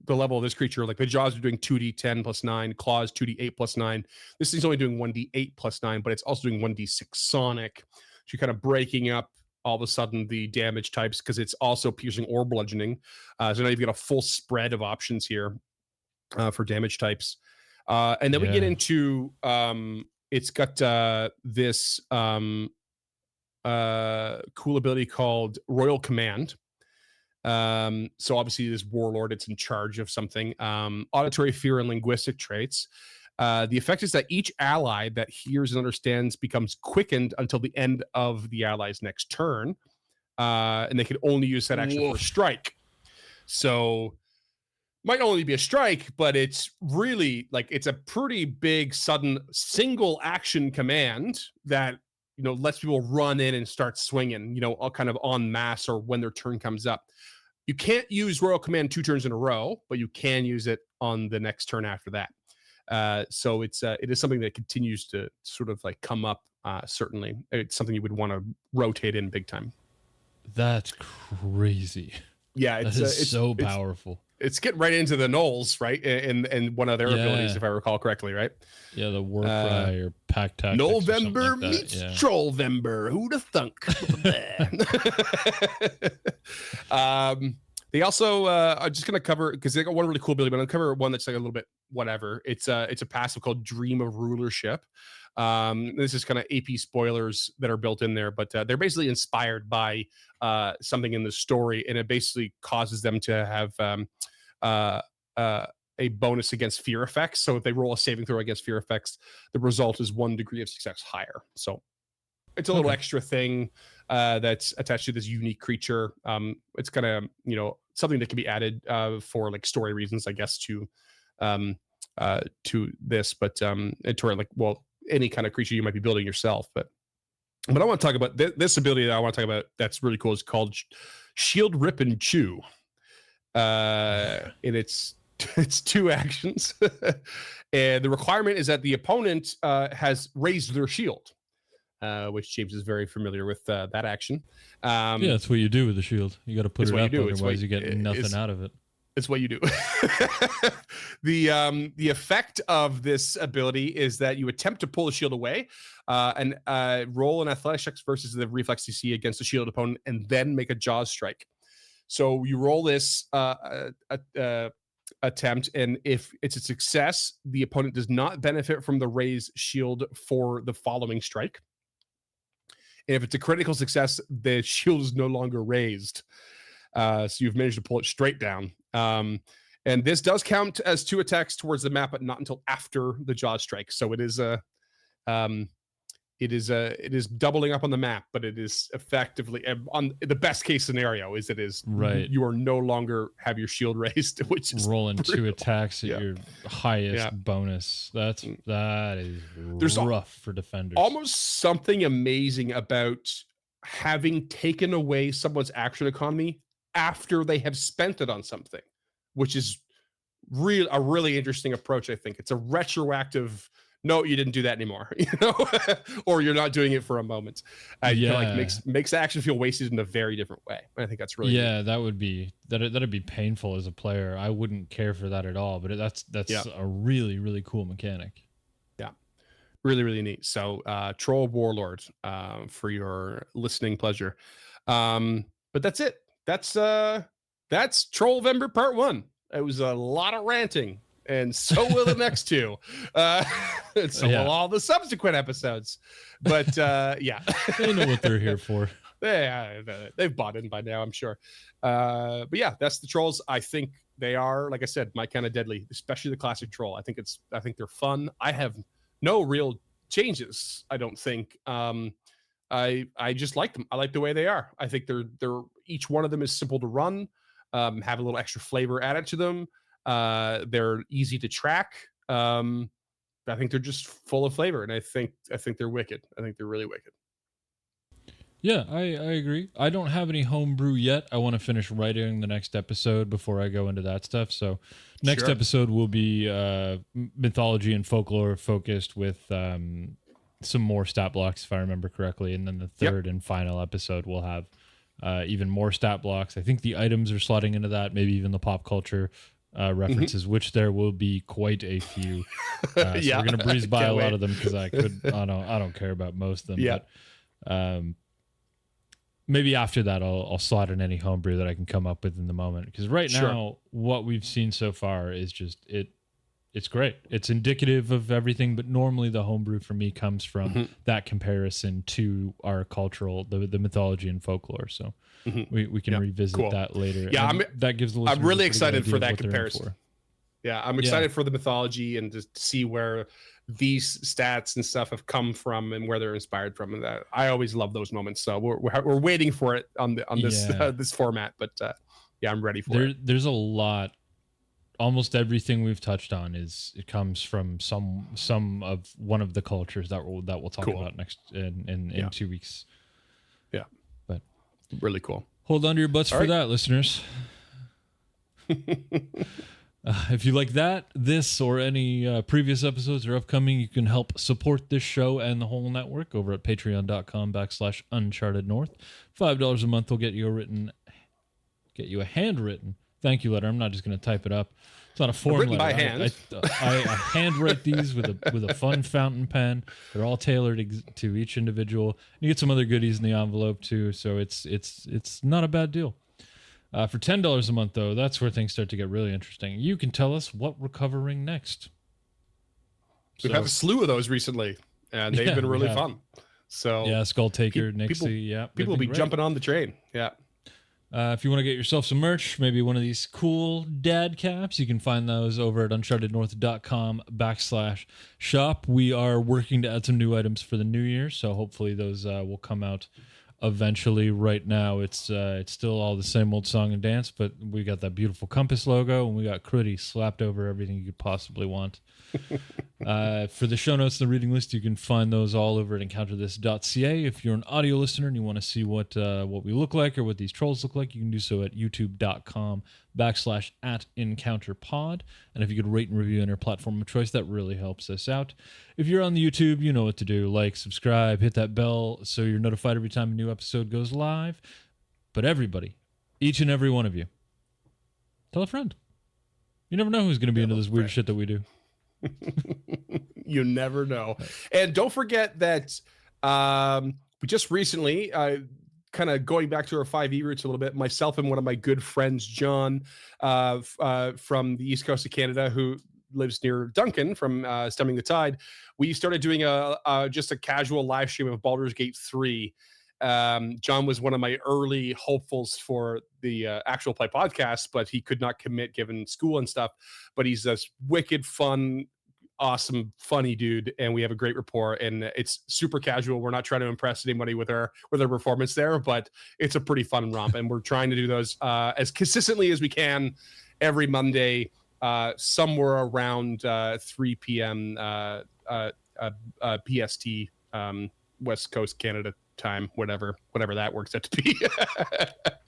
level of this creature, like the jaws are doing 2d10 plus 9, claws 2d8 plus 9. This thing's only doing 1d8 plus 9, but it's also doing 1d6 sonic. So you're kind of breaking up all of a sudden the damage types, because it's also piercing or bludgeoning. So now you've got a full spread of options here for damage types. And then we get into it's got this cool ability called Royal Command. So obviously this warlord, it's in charge of something. Auditory, fear, and linguistic traits. The effect is that each ally that hears and understands becomes quickened until the end of the ally's next turn. and they can only use that action for a strike. So might only be a strike, but it's really like it's a pretty big, sudden single action command that, lets people run in and start swinging, all kind of en masse or when their turn comes up. You can't use Royal Command 2 turns in a row, but you can use it on the next turn after that. So it is something that continues to sort of like come up. Certainly, it's something you would want to rotate in big time. That's crazy. Yeah, it's so powerful. It's getting right into the Knolls, right? And one of their abilities, if I recall correctly, right? Yeah, the war cry or pack tactics. November meets Trollvember. Who'd have thunk? They also are just going to cover, because they got one really cool ability, but I'll cover one that's like a little bit whatever. It's a passive called Dream of Rulership. This is kind of AP spoilers that are built in there, but they're basically inspired by something in the story, and it basically causes them to have a bonus against fear effects. So if they roll a saving throw against fear effects, the result is 1 degree of success higher. So it's a little extra thing that's attached to this unique creature. It's kind of something that can be added for like story reasons, I guess, to this, but to like, well, any kind of creature you might be building yourself. But I want to talk about this ability that I want to talk about that's really cool is called Shield Rip and Chew. And it's 2 actions. And the requirement is that the opponent has raised their shield, which James is very familiar with that action. Yeah, that's what you do with the shield. You got to put it up, otherwise you get nothing out of it. It's what you do. The effect of this ability is that you attempt to pull the shield away and roll an athletics check versus the reflex DC against the shield opponent, and then make a jaws strike. So you roll this attempt, and if it's a success, the opponent does not benefit from the raised shield for the following strike. And if it's a critical success, the shield is no longer raised. So you've managed to pull it straight down. And this does count as 2 attacks towards the map, but not until after the jaws strike. So it is doubling up on the map, but it is effectively on the best case scenario is right. You are no longer have your shield raised, which is rolling brutal. 2 attacks at your highest bonus. That is rough for defenders. Almost something amazing about having taken away someone's action economy after they have spent it on something, which is a really interesting approach. I think it's a retroactive. No, you didn't do that anymore, or you're not doing it for a moment. Makes the action feel wasted in a very different way. I think that's really neat. That'd be painful as a player. I wouldn't care for that at all. But that's a really, really cool mechanic. Yeah, really, really neat. So Troll Warlord for your listening pleasure. But that's it. That's Trollvember Part 1. It was a lot of ranting, and so will the next 2. And so will all the subsequent episodes. But they know what they're here for. They've bought in by now, I'm sure. But yeah, that's the trolls. I think they are, like I said, my kind of deadly, especially the classic troll. I think they're fun. I have no real changes, I don't think. I just like them. I like the way they are. I think they're each one of them is simple to run, have a little extra flavor added to them. They're easy to track. I think they're just full of flavor, and I think they're wicked. I think they're really wicked. Yeah, I agree. I don't have any homebrew yet. I want to finish writing the next episode before I go into that stuff. So next episode will be mythology and folklore focused with some more stat blocks, if I remember correctly. And then the third and final episode will have even more stat blocks. I think the items are slotting into that, maybe even the pop culture references, which there will be quite a few. So we're going to breeze by a lot of them because I don't care about most of them. Yeah. But, maybe after that, I'll slot in any homebrew that I can come up with in the moment. Because right now, what we've seen so far is just it's great. It's indicative of everything, but normally the homebrew for me comes from that comparison to our cultural, the mythology and folklore. So we can revisit that later. Yeah, that gives the I'm really excited for that comparison. Yeah, I'm excited for the mythology and to see where these stats and stuff have come from and where they're inspired from. And I always love those moments. So we're waiting for it on this this format. But yeah, I'm ready for it. There's a lot. Almost everything we've touched on it comes from one of the cultures that we'll talk about next in 2 weeks. Yeah, but really cool. Hold on to your butts for that, listeners. If you like this or any previous episodes or upcoming, you can help support this show and the whole network over at patreon.com/unchartednorth. $5 a month will get you a handwritten thank you letter. I'm not just going to type it up. It's not a form written letter. by hand. I handwrite these with a fun fountain pen. They're all tailored to each individual. You get some other goodies in the envelope too, so it's not a bad deal. For $10 a month, though, that's where things start to get really interesting. You can tell us what we're covering next. We've had a slew of those recently, and they've been really fun. So yeah, Skull Taker, Nixie, people will be jumping on the train. Yeah. If you want to get yourself some merch, maybe one of these cool dad caps, you can find those over at unchartednorth.com/shop. We are working to add some new items for the new year, so hopefully those will come out eventually. Right now, it's still all the same old song and dance, but we got that beautiful compass logo, and we got Cruddy slapped over everything you could possibly want. For the show notes and the reading list, you can find those all over at encounterthis.ca. If you're an audio listener and you want to see what we look like or what these trolls look like, you can do so at youtube.com/@encounterpod. And if you could rate and review on your platform of choice, that really helps us out. If you're on the YouTube, you know what to do. Like, subscribe, hit that bell so you're notified every time a new episode goes live. But everybody, each and every one of you, tell a friend. You never know who's going to be into this weird shit that we do. You never know. And don't forget that we just recently, kind of going back to our 5e roots a little bit, myself and one of my good friends, John, from the East Coast of Canada, who lives near Duncan from Stemming the Tide, we started doing just a casual live stream of Baldur's Gate 3. John was one of my early hopefuls for the actual play podcast, but he could not commit given school and stuff. But he's this wicked fun, awesome, funny dude, and we have a great rapport. And it's super casual. We're not trying to impress anybody with our performance there, but it's a pretty fun romp. And we're trying to do those as consistently as we can every Monday, somewhere around 3 p.m. PST, West Coast Canada time, whatever that works out to be.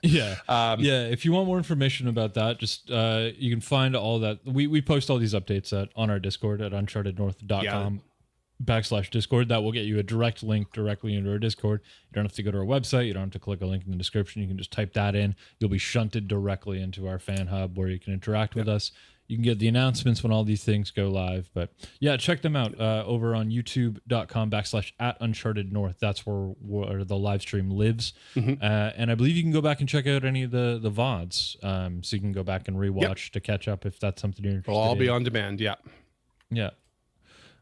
If you want more information about that, just you can find all that. We post all these updates on our Discord at unchartednorth.com/Discord. That will get you a direct link directly into our Discord. You don't have to go to our website. You don't have to click a link in the description. You can just type that in. You'll be shunted directly into our fan hub where you can interact with us. You can get the announcements when all these things go live. But yeah, check them out over on youtube.com/@unchartednorth. That's where the live stream lives. Mm-hmm. And I believe you can go back and check out any of the VODs. So you can go back and rewatch to catch up if that's something you're interested in. It'll all be on demand. Yeah. Yeah.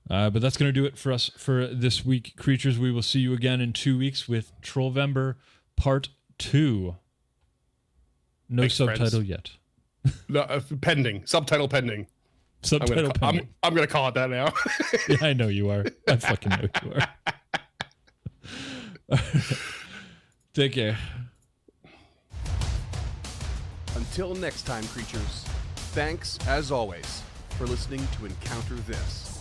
But that's going to do it for us for this week, creatures. We will see you again in 2 weeks with Trollvember Part 2. No Thanks, subtitle friends. yet. No, pending. Subtitle pending. Pending. I'm gonna call it that now. Yeah, I know you are. I fucking know you are. Take care. Until next time, creatures. Thanks, as always, for listening to Encounter This.